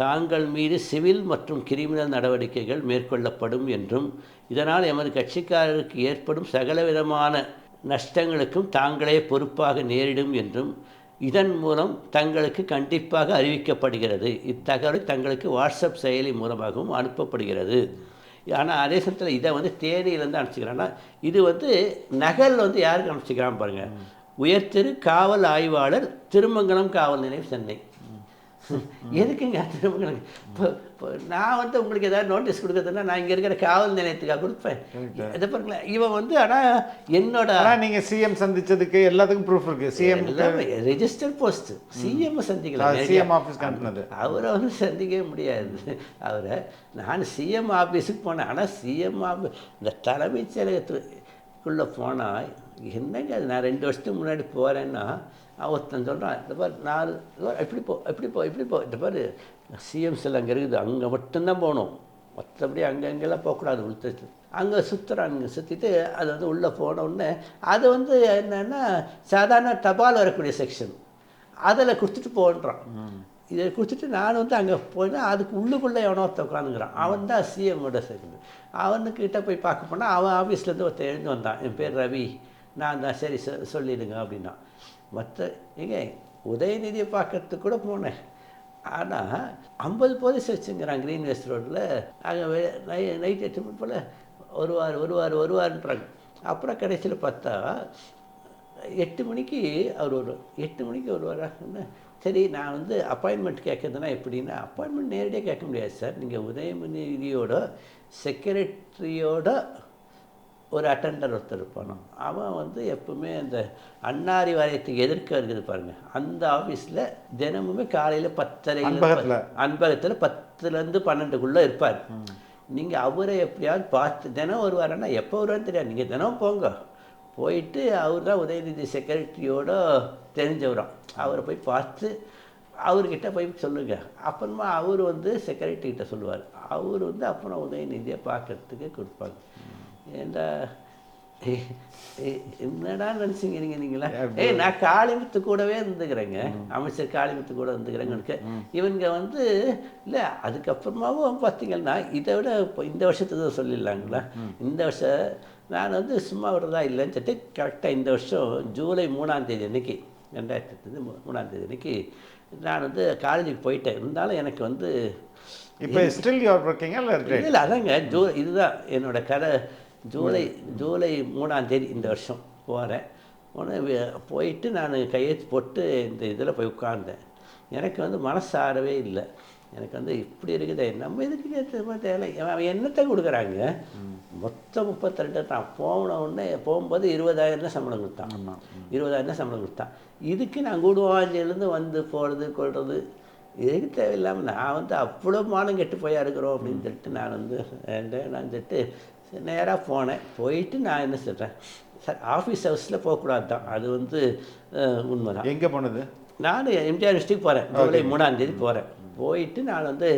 தாங்கள் மீது சிவில் மற்றும் கிரிமினல் நடவடிக்கைகள் மேற்கொள்ளப்படும் என்றும் இதனால் எமது கட்சிக்காரருக்கு ஏற்படும் சகலவிதமான நஷ்டங்களுக்கும் தாங்களே பொறுப்பாக நேரிடும் என்றும் இதன் மூலம் தங்களுக்கு கண்டிப்பாக அறிவிக்கப்படுகிறது. இத்தகவல் தங்களுக்கு வாட்ஸ்அப் செயலி மூலமாகவும் அனுப்பப்படுகிறது. ஆனால் அதே சமயத்தில் இதை வந்து தேனியிலேருந்து அனுப்பிச்சிக்கிறான்னா இது வந்து நகல் வந்து யாருக்கு அனுப்பிச்சிக்கிறான் பாருங்கள். உயர்திரு காவல் ஆய்வாளர் திருமங்கலம் காவல் நிலையம் சென்னை. எதுக்குங்க திருமங்கலம்? இப்போ நான் வந்து உங்களுக்கு ஏதாவது நோட்டீஸ் கொடுக்குறதுன்னா நான் இங்கே இருக்கிற காவல் நிலையத்துக்காக கொடுப்பேன். இதை பாருங்களேன், இவன் வந்து ஆனால் என்னோட நீங்கள் சிஎம் சந்திச்சதுக்கு எல்லாத்துக்கும் ப்ரூஃப் இருக்குது. சிஎம் ரெஜிஸ்டர் போஸ்ட் சிஎம் சந்திக்கலாம். சிஎம் ஆஃபீஸ்க்கு அனுப்புனது அவரை வந்து சந்திக்கவே முடியாது. அவரை நான் சிஎம் ஆஃபீஸுக்கு போனேன். ஆனால் சிஎம் ஆஃபீஸ் இந்த தலைமைச் செயலகத்துக்குள்ளே போனால் என்னங்க அது நான் 2 வருஷத்துக்கு முன்னாடி போகிறேன்னா ஒருத்தன் சொல்கிறான், இந்த பாரு 4 இப்படி போ இந்த பாரு சிஎம் செல் அங்கே இருக்குது, அங்கே மட்டும்தான் போகணும், மற்றபடி அங்கெல்லாம் போகக்கூடாது. உளுத்து அங்கே சுற்றுறானுங்க. சுற்றிட்டு அது வந்து உள்ளே போனோடனே அது வந்து என்னென்னா சாதாரண தபால் வரக்கூடிய செக்ஷன், அதில் கொடுத்துட்டு போன்றான். இதை கொடுத்துட்டு நான் வந்து அங்கே போயினா அதுக்கு உள்ளுக்குள்ளே எவனோ ஒருத்த உட்காந்துக்கிறான். அவன் தான் சிஎம்மோட செகண்ட். அவனுக்கிட்ட போய் பார்க்க போனால் அவன் ஆஃபீஸ்லேருந்து ஒருத்தர் எழுந்து வந்தான், என் பேர் ரவி, நான் தான் சரி சொல்லிடுங்க அப்படின்னா. மற்ற ஏங்க உதயநிதியை பார்க்கறதுக்கு கூட போனேன். ஆனால் 50 போலீஸ் வச்சுங்கிறான் க்ரீன் வெஸ்ட் ரோட்டில். அங்கே நைட் 8 மணி போல் வருவார்ன்றாங்க. அப்புறம் கடைசியில் பார்த்தா 8 மணிக்கு அவர் வருவார். 8 மணிக்கு வருவாரான்னு சரி நான் வந்து அப்பாயின்மெண்ட் கேட்குறதுனா எப்படின்னா, அப்பாயின்மெண்ட் நேரடியாக கேட்க முடியாது சார். நீங்கள் உதயநிதியோட செக்ரட்டரியோட ஒரு அட்டெண்டர் ஒருத்தர் இருப்பானோ, அவன் வந்து எப்பவுமே அந்த அன்னாரி வாரியத்துக்கு எதிர்க்க இருக்குது பாருங்கள், அந்த ஆஃபீஸில் தினமுமே காலையில் 10:30 அன்பகத்தில் 10லேருந்து 12க்குள்ளே இருப்பார். நீங்கள் அவரை எப்படியாவது பார்த்து தினம் வருவாருன்னா எப்போ வருவான்னு தெரியாது. நீங்கள் தினம் போங்க, போயிட்டு அவர் தான் உதயநிதி செக்ரட்டரியோட தெரிஞ்சவரான், அவரை போய் பார்த்து அவர்கிட்ட போய் சொல்லுங்கள். அப்புறமா அவர் வந்து செக்ரட்டரிகிட்ட சொல்லுவார். அவர் வந்து அப்புறம் உதயநிதியை பார்க்கறதுக்கு கொடுப்பாங்க. ஏண்டா என்னடா நினச்சிங்கிறீங்க நீங்களா? நான் காளிமுத்து கூடவே இருந்துக்கிறேங்க, அமைச்சர் காளிமுத்து கூட இருந்துக்கிறேங்க. இவங்க வந்து இல்லை அதுக்கப்புறமாவும் பார்த்தீங்கன்னா இதை விட இப்போ இந்த வருஷத்துக்கு சொல்லிடலாங்களா. இந்த வருஷம் நான் வந்து சும்மா விடுறதா இல்லைன்னு சொல்லிட்டு கரெக்டாக இந்த வருஷம் ஜூலை 3ஆம் தேதி அன்னைக்கு 2003 அன்னைக்கு நான் வந்து காலேஜுக்கு போயிட்டேன். இருந்தாலும் எனக்கு வந்து இப்போ ஸ்டில் யூ ஆர் ஒர்க்கிங் இல்லை அதாங்க இதுதான் என்னோட கதை. ஜூலை 3ஆம் தேதி இந்த வருஷம் போகிறேன். போயிட்டு நான் கையெழுத்து போட்டு இந்த இதில் போய் உட்கார்ந்தேன். எனக்கு வந்து மனசு ஆறவே இல்லை. எனக்கு வந்து இப்படி இருக்குது, நம்ம இதுக்கு தேவை. அவன் என்னத்தை கொடுக்குறாங்க, மொத்தம் 32 தான். போனவுடனே போகும்போது 20,000 தான் சம்பளம் கொடுத்தான். 20,000 தான் சம்பளம் கொடுத்தான். இதுக்கு நான் கூடுவாஞ்சிலேருந்து வந்து போகிறது கொள்வது இதுக்கு தேவையில்லாமல் நான் வந்து அவ்வளோ மானம் கெட்டு போயா இருக்கிறோம் அப்படின்னு சொல்லிட்டு நான் வந்து நான் சொல்லிட்டு நேராக போனேன். போயிட்டு நான் என்ன சொல்கிறேன் சார், ஆஃபீஸ் ஹவுஸில் போகக்கூடாது தான், அது வந்து உண்மை தான். எங்கே போனது? நான் எம்ஜிஆர் யூனிவர்சிட்டிக்கு போகிறேன். ஜூலை 3ஆம் தேதி போகிறேன். போயிட்டு நான் வந்து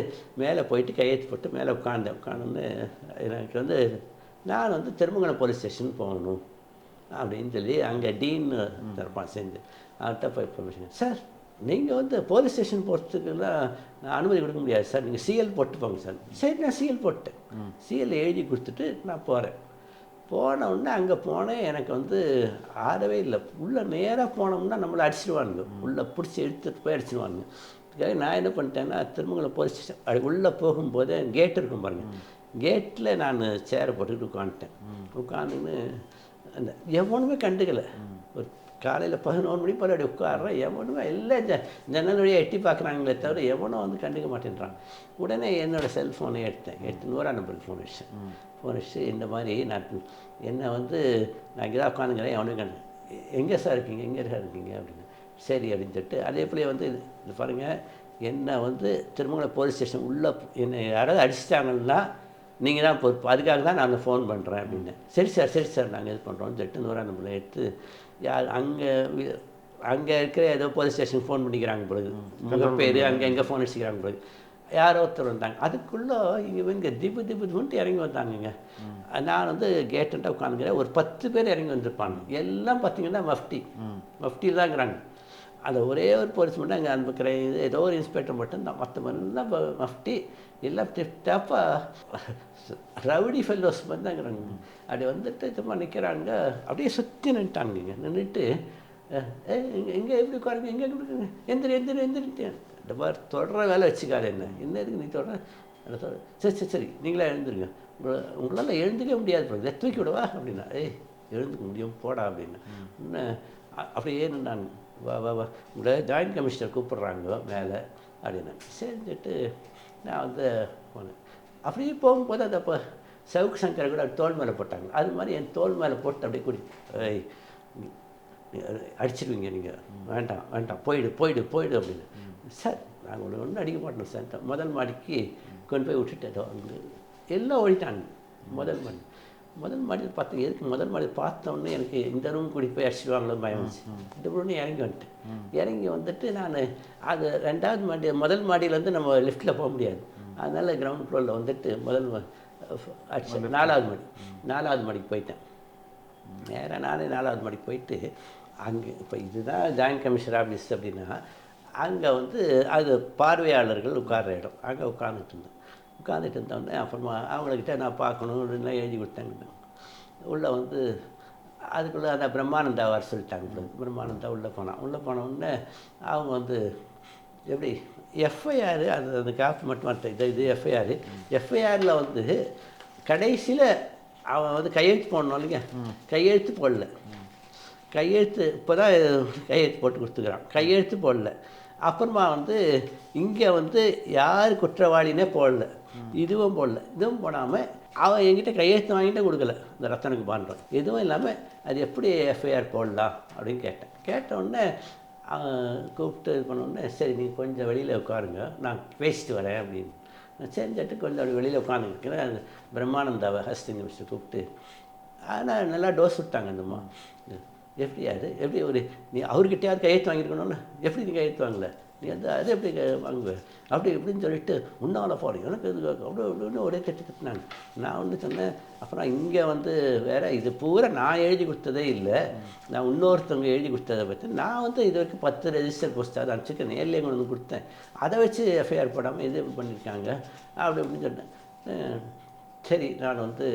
மேலே போயிட்டு கையெழுத்து போட்டு மேலே உட்காந்து எனக்கு வந்து நான் வந்து திருமங்கலம் போலீஸ் ஸ்டேஷன் போகணும் அப்படின்னு சொல்லி அங்கே டீன் தரப்பான் செஞ்சு அவர்கிட்ட போய் பர்மிஷன், சார் நீங்கள் வந்து போலீஸ் ஸ்டேஷன் போகிறதுக்குலாம் நான் அனுமதி கொடுக்க முடியாது சார், நீங்கள் சிஎல் போட்டு போங்க சார். சரி நான் சிஎல் போட்டேன். சிஎல் எழுதி கொடுத்துட்டு நான் போகிறேன். போன உடனே அங்கே போனேன். எனக்கு வந்து ஆடவே இல்லை. உள்ளே நேராக போனோம்னா நம்மளை அடிச்சிடுவானுங்க, உள்ளே பிடிச்சி எடுத்துகிட்டு போய் அடிச்சிடுவானுங்க. அதுக்காக நான் என்ன பண்ணிட்டேன்னா திருமங்கலம் போலீஸ் ஸ்டேஷன் உள்ளே போகும்போது கேட் இருக்கும் பாருங்கள், கேட்டில் நான் சேரை போட்டுக்கிட்டு உட்காந்துட்டேன். உட்காந்துன்னு அந்த எவனுமே கண்டுக்கலை. ஒரு காலையில் 11 மணி போல் அப்படி உட்காடுறேன். எவனுமே எல்லாம் ஜன்னல் வழியாக எட்டி பார்க்குறாங்களே தவிர எவனும் வந்து கண்டுக்க மாட்டேன்றான். உடனே என்னோடய செல்ஃபோனை எடுத்தேன். 100 நம்பருக்கு ஃபோன் அடிச்சு இந்த மாதிரி நான் என்னை வந்து நான் இங்கே தான் உட்காந்துக்கிறேன், எவனும் கண்டு எங்கே சார் இருக்கீங்க அப்படின்னு. சரி அப்படின்னு சொல்லிட்டு அதே போல வந்து இது பாருங்கள், என்னை வந்து திருமங்கலம் போலீஸ் ஸ்டேஷன் உள்ளே என்னை யாராவது அடிச்சிட்டாங்கன்னா நீங்கள் தான் பொறுப்பு, அதுக்காக தான் நான் ஃபோன் பண்ணுறேன் அப்படின்னு. சரி சார் நாங்கள் இது பண்ணுறோம் சொல்லிட்டு 100ஆம் நம்பரில் எடுத்து யார் அங்கே இருக்கிற ஏதோ போலீஸ் ஸ்டேஷனுக்கு ஃபோன் பண்ணிக்கிறாங்க பொழுது பேர் அங்கே எங்கே ஃபோன் அடிச்சுக்கிறாங்க பொழுது யாரோ ஒருத்தர் வந்தாங்க. அதுக்குள்ளே இங்கே திபுன்ட்டு இறங்கி வந்தாங்கங்க. நான் வந்து கேட்டுன்ட்டு உட்காந்துக்கிறேன். ஒரு 10 பேர் இறங்கி வந்திருப்பாங்க. எல்லாம் பார்த்தீங்கன்னா மஃப்டியில் தாங்கிறாங்க. அந்த ஒரே ஒரு போலீஸ் மட்டும் அங்கே அனுப்புக்கிற ஏதோ ஒரு இன்ஸ்பெக்டர் மட்டும் தான், மற்ற எல்லாம் மஃப்டி எல்லாம் டிப்டாப்பாக ரவுடி ஃபெல்லோஸ் மாதிரி தாங்கிறாங்க. அப்படி வந்துட்டு சும்மா நிற்கிறாங்க. அப்படியே சுற்றி நின்றுட்டாங்க. நின்றுட்டு எங்கே எப்படி உட்காருங்க, எங்கே கொடுக்குங்க, எந்திரிட்டு இந்த மாதிரி தொடர வேலை வச்சுக்காது. என்ன எதுக்கு நீ தொடர சரி நீங்களே எழுந்துருங்க, உங்களால் எழுந்துக்கவே முடியாது, இதை தூக்கி விடவா அப்படின்னா. எழுந்துக்க முடியும் போடா அப்படின்னு. இன்னும் அப்படியே நான் வா உங்களை ஜாயின்ட் கமிஷனர் கூப்பிட்றாங்க மேலே அப்படின்னா. சரிஞ்சிட்டு நான் வந்து போனேன். அப்படியே போகும்போது அந்த அப்போ சவுக்கு சங்கரை கூட தோல் மேலே போட்டாங்க. அது மாதிரி என் தோல் மேலே போட்டு அப்படியே குடி அடிச்சிடுவீங்க நீங்கள், வேண்டாம் போயிடு அப்படின்னு. சார் நாங்கள் ஒன்றும் அடிக்க மாட்டோம் சார். முதல் மாடிக்கு கொண்டு போய் விட்டுட்டோம். அங்கே எல்லாம் ஓடிட்டாங்க. முதல் மாடியில் பார்த்து எதுக்கு முதல் மாடியில் பார்த்தோன்னே எனக்கு இந்த ரூம் கூடி போய் அடிச்சிடுவாங்களோ பயம் இருந்துச்சு. இந்த ரூம்னு இறங்கி வந்துட்டு நான் அது 2வது மாடி முதல் மாடியிலேருந்து நம்ம லிஃப்ட்டில் போக முடியாது. அதனால் கிரவுண்ட் ஃப்ளோரில் வந்துட்டு அடிச்சு 4வது மாடிக்கு போயிட்டேன். நேராக நானே 4வது மாடிக்கு போயிட்டு அங்கே இப்போ இதுதான் ஜாயின்ட் கமிஷனர் ஆஃபீஸ் அப்படின்னா அங்கே வந்து அது பார்வையாளர்கள் உட்கார்ற இடம். அங்கே உட்காந்துட்டு இருந்தோடனே அப்புறமா அவங்கக்கிட்ட நான் பார்க்கணும்லாம் எழுதி கொடுத்தாங்க. உள்ளே வந்து அதுக்குள்ளே அந்த பிரம்மானந்தா வர சொல்லிட்டாங்க. பிரம்மானந்தா உள்ளே போனோடனே அவங்க வந்து எப்படி எஃப்ஐஆர் அந்த காப்பி மட்டும் இது எஃப்ஐஆரில் வந்து கடைசியில் அவன் வந்து கையெழுத்து போடணும் இல்லைங்க, கையெழுத்து போடல. இப்போ தான் கையெழுத்து போட்டு கொடுத்துக்கிறான். கையெழுத்து போடல. அப்புறமா வந்து இங்கே வந்து யார் குற்றவாளினே போடல, இதுவும் போடாமல் அவன் என்கிட்ட கையெழுத்து வாங்கிட்டே கொடுக்கல. இந்த ரத்தனுக்கு பாண்டோம் எதுவும் இல்லாமல் அது எப்படி எஃப்ஐஆர் போடலாம் அப்படின்னு கேட்டவுடனே கூப்பிட்டு இது பண்ணோடனே சரி நீங்கள் கொஞ்சம் வெளியில் உட்காருங்க, நான் பேசிட்டு வரேன் அப்படின்னு. செஞ்சுட்டு கொஞ்சம் அப்படி வெளியில் உட்காந்துருக்கிறேன். பிரம்மானந்தாவை ஹஸ்டிங் மிஸ்டர் கூப்பிட்டு ஆனால் நல்லா டோஸ் விட்டாங்க. அந்தம்மா எப்படி ஒரு நீ அவர்கிட்டயாவது கையெழுத்து வாங்கியிருக்கணும்னு எப்படி நீ கையெழுத்து வாங்கலை, நீ வந்து அது எப்படி வாங்குவேன் அப்படி இப்படின்னு சொல்லிட்டு உன்னால போகிறேன் எனக்கு இது அப்படின்னு ஒரே கட்டினாங்க. நான் ஒன்று சொன்னேன். அப்புறம் இங்கே வந்து வேறு இது பூரா நான் எழுதி கொடுத்ததே இல்லை, நான் இன்னொருத்தவங்க எழுதி கொடுத்ததை பற்றி நான் வந்து இது வரைக்கும் 10 ரெஜிஸ்டர் போஸ்ட் அதை அனுப்பிச்சுக்க நேர்லேயே கொண்டு வந்து கொடுத்தேன். அதை வச்சு எஃப்ஐஆர் போடாமல் இது பண்ணியிருக்காங்க அப்படி அப்படின்னு சொன்னேன். சரி நான் வந்து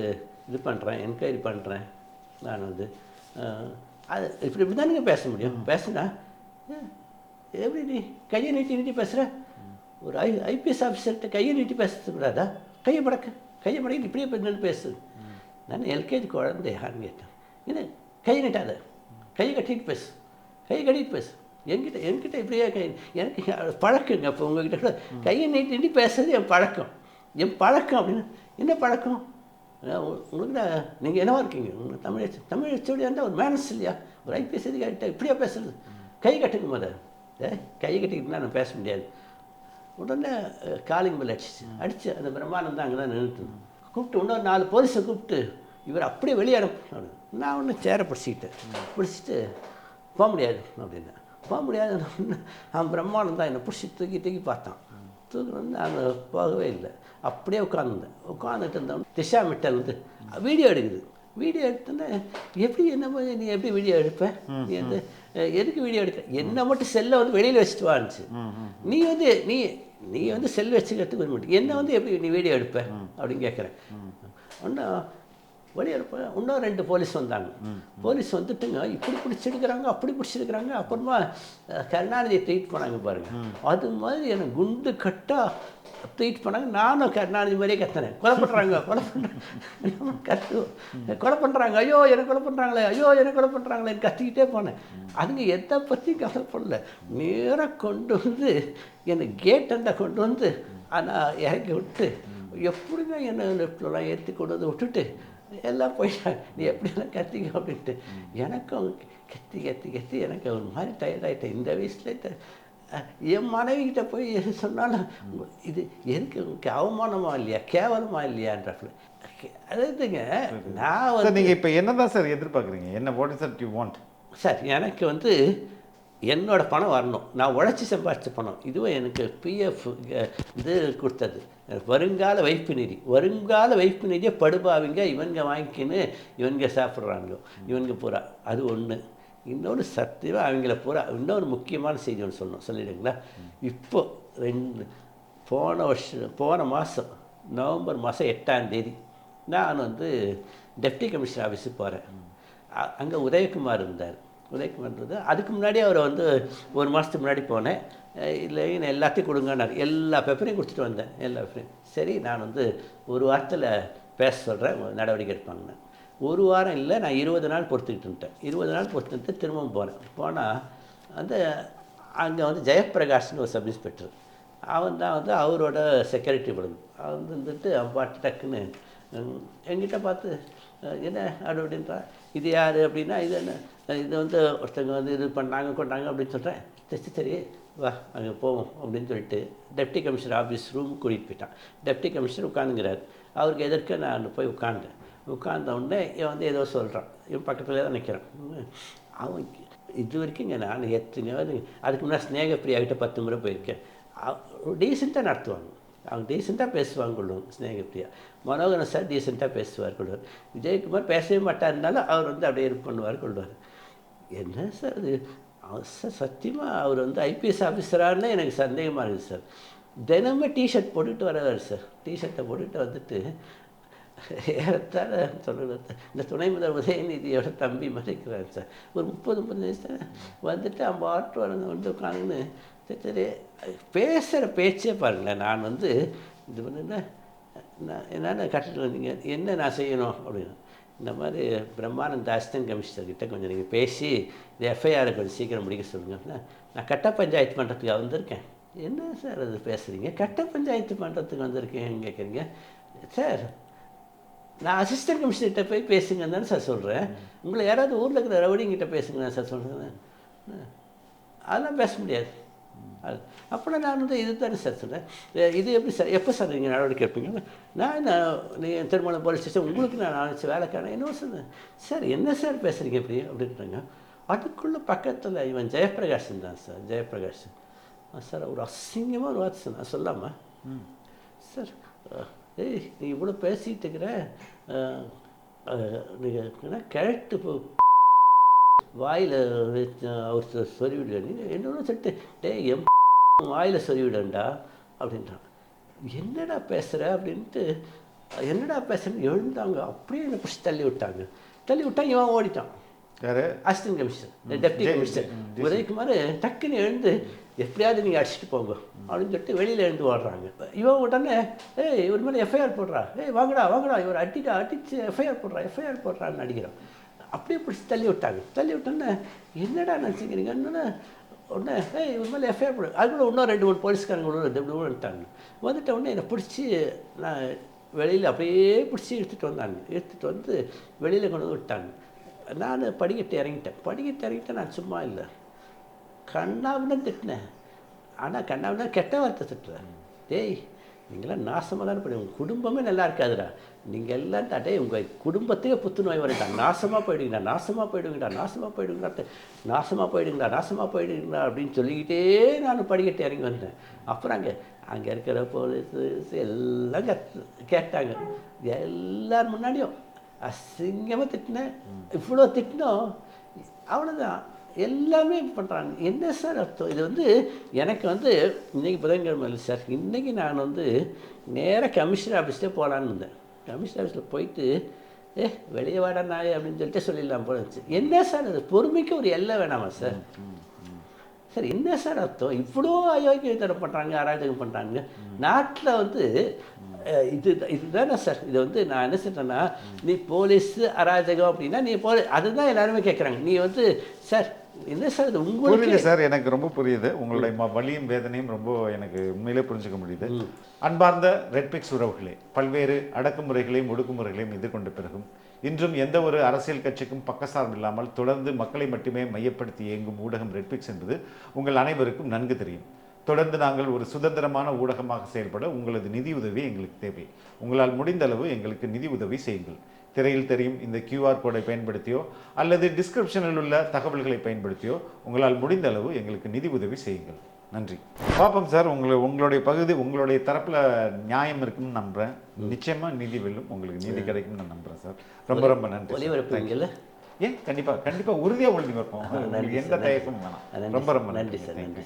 இது பண்ணுறேன், என்கொயரி பண்ணுறேன். நான் வந்து அது இப்படி தான் நீங்கள் பேச முடியும். பேசுனா எப்படி நீ கையை நீட்டி பேசுகிற? ஒரு ஐபிஎஸ் ஆஃபீஸர்கிட்ட கையை நீட்டி பேசக்கூடாதா? கையை மடக்க இப்படியே நின்று பேசு. நான் எல்கேஜி குழந்தையான்னு கேட்டேன். இது கையை நீட்டாத, கையை கட்டிட்டு பேசு. என்கிட்ட இப்படியே எனக்கு பழக்கங்க. இப்போ உங்ககிட்ட கூட கையை நீட்டி பேசுறது என் பழக்கம் அப்படின்னு. என்ன பழக்கம் உங்களுக்கு? நீங்கள் என்னவா இருக்கீங்க? உங்களுக்கு தமிழ் ஹெச்ஓடியாக இருந்தால் ஒரு மேனஸ் இல்லையா? ஒரு ஐபிஎஸ் அதிகாரிகிட்ட இப்படியா பேசுறது? கை கட்டுங்க முதல். கை கட்டிக்கிட்டுனா நான் பேச முடியாது. உடனே காலிங் பெல் அடிச்சு அந்த பிரம்மானந்தம் அங்கே தான் நின்றுட்டு கூப்பிட்டு இன்னொரு 4 போலீஸை கூப்பிட்டு இவர் அப்படியே வெளியே அனுப்பினாரு. நான் ஒன்று சேரை பிடிச்சிட்டு போக முடியாது அப்படின்னா. போக முடியாது. அவன் பிரம்மானந்தம் என்னை பிடிச்சி தூக்கி பார்த்தான். தூக்கி நான் போகவே இல்லை. அப்படியே உட்காந்துட்டு இருந்தவன் திஷா மிட்டல் வந்து வீடியோ எடுத்தோன்னே எப்படி நீ எப்படி வீடியோ எடுப்ப? நீ வந்து எதுக்கு வீடியோ எடுக்க? என்ன மட்டும் செல்லை வந்து வெளியில் வச்சுட்டு வான்னுச்சு. நீ வந்து செல் வச்சுக்கிறதுக்கு வர மாட்டேன், என்ன வந்து எப்படி நீ வீடியோ எடுப்ப அப்படின்னு கேட்குறேன். ஒன்றும் வெளியே எடுப்பேன். இன்னும் 2 போலீஸ் வந்தாங்க. போலீஸ் வந்துட்டுங்க இப்படி பிடிச்சிருக்கிறாங்க அப்படி பிடிச்சிருக்கிறாங்க. அப்புறமா கருணாநிதியை ட்ரீட் பண்ணாங்க பாருங்கள். அது மாதிரி எனக்கு குண்டு கட்டாக ட்ரீட் பண்ணாங்க. நானும் கருணாநிதி மாதிரியே கத்துனேன். கொலை பண்ணுறாங்க ஐயோ எனக்கு கொலை பண்ணுறாங்களே கத்திக்கிட்டே போனேன். அதுங்க எதை பற்றி கவலைப்படல. நேராக கொண்டு வந்து என்னை கேட்டண்டா கொண்டு வந்து ஆனால் இறக்கி விட்டு எப்படிங்க என்னை லெஃப்ட்லாம் ஏற்றி கொண்டு வந்து விட்டுட்டு எல்லாம் போயிட்டாங்க. நீ எப்படிலாம் கத்திக்க அப்படின்ட்டு. எனக்கும் கத்தி எனக்கு ஒரு மாதிரி டயர்டாகிட்டேன். இந்த வயசில் என் மனைவிக்கிட்ட போய் சொன்னாலும் இது எதுக்கு உங்களுக்கு அவமானமா இல்லையா கேவலமா இல்லையான்றப்ப அதாவதுங்க நான் சார் நீங்கள் இப்போ என்னதான் சார் எதிர்பார்க்குறீங்க? என்ன what is that you want? Sir எனக்கு வந்து என்னோட பணம் வரணும். நான் உழைச்சி சம்பாதிச்ச பணம். இதுவும் எனக்கு பிஎஃப் இது கொடுத்தது வருங்கால வைப்பு நிதி. வருங்கால வைப்பு நிதியை படுபாவிங்க இவங்க வாங்கிக்கின்னு இவங்க சாப்பிட்றாங்க இவங்க பூரா. அது ஒன்று. இன்னொன்று சத்தியமாக அவங்கள பூரா இன்னொரு முக்கியமான செய்தி ஒன்று சொல்லிடுங்களா? இப்போ போன மாதம் நவம்பர் மாதம் 8ஆம் தேதி நான் வந்து டெப்டி கமிஷனர் ஆஃபீஸுக்கு போகிறேன். அங்கே உதயகுமார் இருந்தார். உதயகுமார் அதுக்கு முன்னாடி அவரை வந்து ஒரு மாதத்துக்கு முன்னாடி போனேன். இல்லை நான் எல்லாத்தையும் கொடுங்கன்னார். எல்லா பேப்பரையும் கொடுத்துட்டு வந்தேன். எல்லா பேப்பரையும் சரி நான் வந்து ஒரு வாரத்தில் பேச சொல்கிறேன், நடவடிக்கை எடுப்பாங்கண்ணே. ஒரு வாரம் இல்லை, நான் 20 நாள் பொறுத்துக்கிட்டுன்ட்டேன். 20 நாள் பொறுத்துட்டு திரும்பவும் போனேன். போனால் வந்து அங்கே வந்து ஜெயப்பிரகாஷ்னு ஒரு சப் இன்ஸ்பெக்டர், அவன் தான் வந்து அவரோட செக்யூரிட்டி பண்ணணும். அவன் வந்துட்டு அவன் பாட்டு டக்குன்னு என்கிட்ட பார்த்து என்ன அப்படின்றா, இது யார் அப்படின்னா, இது என்ன இது வந்து ஒருத்தவங்க வந்து இது பண்ணாங்க கொண்டாங்க அப்படின்னு சொல்கிறேன். சரி வா அங்கே போவோம் அப்படின்னு சொல்லிட்டு டெப்டி கமிஷனர் ஆஃபீஸ் ரூம் கூட்டிகிட்டு போயிட்டான். டெப்டி கமிஷனர் உட்காந்துங்கிறார். அவருக்கு எதற்க நான் போய் உட்கார்ந்த உடனே இவன் வந்து ஏதோ சொல்கிறான். இவன் பக்கத்தில் தான் நிற்கிறான். அவன் இது வரைக்கும் இங்கே நான் எத்தனையோ அதுக்கு முன்னாடி ஸ்நேகப்பிரியாகிட்ட 10 முறை போயிருக்கேன். டீசெண்டாக நடத்துவாங்க, அவங்க டீசெண்டாக பேசுவாங்க கொள்ளுவாங்க. ஸ்நேகப்பிரியா மனோகரன் சார் டீசெண்டாக பேசுவார் கொள்வார். விஜயகுமார் பேசவே மாட்டாருனாலும் அவர் வந்து அப்படியே இது பண்ணுவார் கொள்வார். என்ன சார் அது சார் சத்தியமாக அவர் வந்து ஐபிஎஸ் ஆஃபீஸரான்னு எனக்கு சந்தேகமாக இருக்குது சார். தினமும் டிஷர்ட் போட்டுக்கிட்டு வர்றாரு சார். டிஷர்ட்டை போட்டுக்கிட்டு வந்துட்டு ஏறத்தாழ சொல்கிறது இந்த துணை முதல்வர் உதயநிதியோட தம்பி மறைக்கிறார் சார். ஒரு 30 வயசு வந்துட்டு அவங்க ஆட்டு வந்து உட்காந்துன்னு சரி பேசுகிற பேச்சே பாருங்களேன். நான் வந்து இது பண்ணுன்னா என்னென்ன கட்டிட்டு வந்தீங்க, என்ன நான் செய்யணும் அப்படின்னு. இந்த மாதிரி பிரம்மானந்த அசிஸ்டன்ட் கமிஷனர்கிட்ட கொஞ்சம் நீங்கள் பேசி இந்த எஃப்ஐஆரை கொஞ்சம் சீக்கிரம் முடிக்க சொல்லுங்கள். நான் கட்ட பஞ்சாயத்து பண்ணுறதுக்கு வந்திருக்கேன். என்ன சார் அது பேசுகிறீங்க? கட்ட பஞ்சாயத்து பண்ணுறதுக்கு வந்திருக்கேன் கேட்குறீங்க சார். நான் அசிஸ்டன்ட் கமிஷனர்கிட்ட போய் பேசுங்கன்னு தானே சார் சொல்கிறேன். உங்களை யாராவது ஊரில் இருக்கிற ரவுடிங்கிட்ட பேசுங்க சார் சொல்கிறேன். அதெல்லாம் பேச முடியாது. அது அப்படின்னா நான் வந்து இது தானே சார் சொல்கிறேன். இது எப்படி சார் எப்போ சார் நீங்கள் நடவடிக்கை எடுப்பீங்க? நீங்கள் திருமணம் போலீஸ் ஸ்டேஷன் உங்களுக்கு நான் நினச்சி வேலைக்கான என்ன சொன்னேன் சார். என்ன சார் பேசுகிறீங்க இப்படி அப்படின்றாங்க. அதுக்குள்ளே பக்கத்தில் இவன் ஜெயப்பிரகாஷன் தான் சார். ஜெயப்பிரகாஷன் சார் ஒரு அசிங்கமாக ஒரு வார்த்தை சார் நான் சொல்லாமல் சார் ஏய் நீ இவ்வளோ பேசிகிட்டு இருக்கிற நீங்கள் கிழட்டு வாயில் அவர் சொருவிட நீ என்னோட சொல்லிட்டு டே வாயில் சொருவிடண்டா அப்படின்றான். என்னடா பேசுகிற அப்படின்ட்டு என்னடா பேசுகிறேன்னு எழுந்தாங்க. அப்படியே என்னை பிடிச்சி தள்ளி விட்டாங்க. இவன் ஓடிட்டான். யார்? Assistant commissioner deputy commissioner Udayakumar டக்குன்னு எழுந்து எப்படியாவது நீங்கள் அடிச்சுட்டு போங்க அப்படின்னு சொல்லிட்டு வெளியில் எழுந்து ஓடுறாங்க. இவன் உடனே இவர் மேலே எஃப்ஐஆர் போடுறா, வாங்கடா இவர் அடிச்சு எஃப்ஐஆர் போடுறான்னு நடிக்கிறான். அப்படியே பிடிச்சி தள்ளி விட்டோன்னே என்னடா நினச்சிக்கிறீங்கன்னு உடனே இவர் மேலே எஃப்ஐஆர் போடு. அதுக்குள்ள இன்னும் 2-3 போலீஸ்காரங்க வந்துட்டாங்க. வந்துட்ட உடனே என்னை பிடிச்சி நான் வெளியில் அப்படியே பிடிச்சி எடுத்துகிட்டு வந்து வெளியில் கொண்டு வந்து விட்டாங்க. நான் படிக்கட்டு இறங்கிட்டேன். நான் சும்மா இல்லை, கண்ணாவின்னு திட்டினேன். ஆனால் கண்ணாவினா கெட்ட வார்த்தை திட்டுறேன். டேய் நீங்களாம் நாசமாக தானே பண்ணி உங்கள் குடும்பமே நல்லா இருக்காதுடா. நீங்கள் எல்லாம் டே உங்கள் குடும்பத்தையே புத்துநோய் வரட்டா, நாசமாக போயிடுங்கடா அப்படின்னு சொல்லிக்கிட்டே நான் படிக்கட்டு இறங்கி வந்தேன். அப்புறம் அங்கே இருக்கிற போலீஸ் எல்லாம் கேட்டாங்க. எல்லார் முன்னாடியும் அசிங்கமாக திட்டினேன். இவ்வளோ திட்டினோம், அவ்வளோதான். எல்லாமே பண்ணுறாங்க. என்ன சார் அர்த்தம்? இது வந்து எனக்கு வந்து இன்றைக்கி புதன்கிழமை இல்லை சார். இன்றைக்கி நான் வந்து நேராக கமிஷனர் ஆஃபீஸ்லேயே போகலான்னு இருந்தேன். கமிஷனர் ஆஃபீஸில் போயிட்டு வெளியே வாடா நாய் அப்படின்னு சொல்லிட்டு சொல்லிடலாம் போல இருந்துச்சு. என்ன சார் அது? பொறுமைக்கு ஒரு எல்லை வேணாமா சார்? சார் என்ன சார் அர்த்தம்? இவ்வளோ அயோக்கியத்தனம் பண்ணுறாங்க, அராஜகம் பண்ணுறாங்க நாட்டில். வந்து இதுதானே சார். இது வந்து நான் என்ன சொல்கிறேன்னா, நீ போலீஸு அராஜகம் அப்படின்னா நீ அதுதான் எல்லாருமே கேட்குறாங்க. நீ வந்து சார் என்ன சார் இது உங்களுக்கு புரியுது சார், எனக்கு ரொம்ப புரியுது. உங்களுடைய வலியும் வேதனையும் ரொம்ப எனக்கு உண்மையிலே புரிஞ்சுக்க முடியுது. அன்பார்ந்த ரெட்பிக்ஸ் உறவுகளே, பல்வேறு அடக்குமுறைகளையும் ஒடுக்குமுறைகளையும் எதிர்கொண்ட பிறகும் இன்றும் எந்த ஒரு அரசியல் கட்சிக்கும் பக்கசார்பு இல்லாமல் தொடர்ந்து மக்களை மட்டுமே மையப்படுத்தி இயங்கும் ஊடகம் ரெட்பிக்ஸ் என்பது உங்கள் அனைவருக்கும் நன்கு தெரியும். தொடர்ந்து நாங்கள் ஒரு சுதந்திரமான ஊடகமாக செயல்பட உங்களது நிதி உதவி எங்களுக்கு தேவை. உங்களால் முடிந்த அளவு எங்களுக்கு நிதி உதவி செய்யுங்கள். திரையில் தெரியும் இந்த கியூஆர் கோடை பயன்படுத்தியோ அல்லது டிஸ்கிரிப்ஷனில் உள்ள தகவல்களை பயன்படுத்தியோ உங்களால் முடிந்த அளவு எங்களுக்கு நிதி உதவி செய்யுங்கள். நன்றி. பார்ப்போம் சார், உங்களுடைய பகுதி, உங்களுடைய தரப்பில் நியாயம் இருக்குன்னு நம்புகிறேன். நிச்சயமாக நீதி வெல்லும், உங்களுக்கு நீதி கிடைக்கும்னு நான் நம்புகிறேன் சார். ரொம்ப ரொம்ப நன்றி. ஏன் கண்டிப்பாக உறுதியாக ஒழுங்கி வைப்போம், எந்த தயக்கமும் வேணாம். ரொம்ப ரொம்ப நன்றி சார். நன்றி.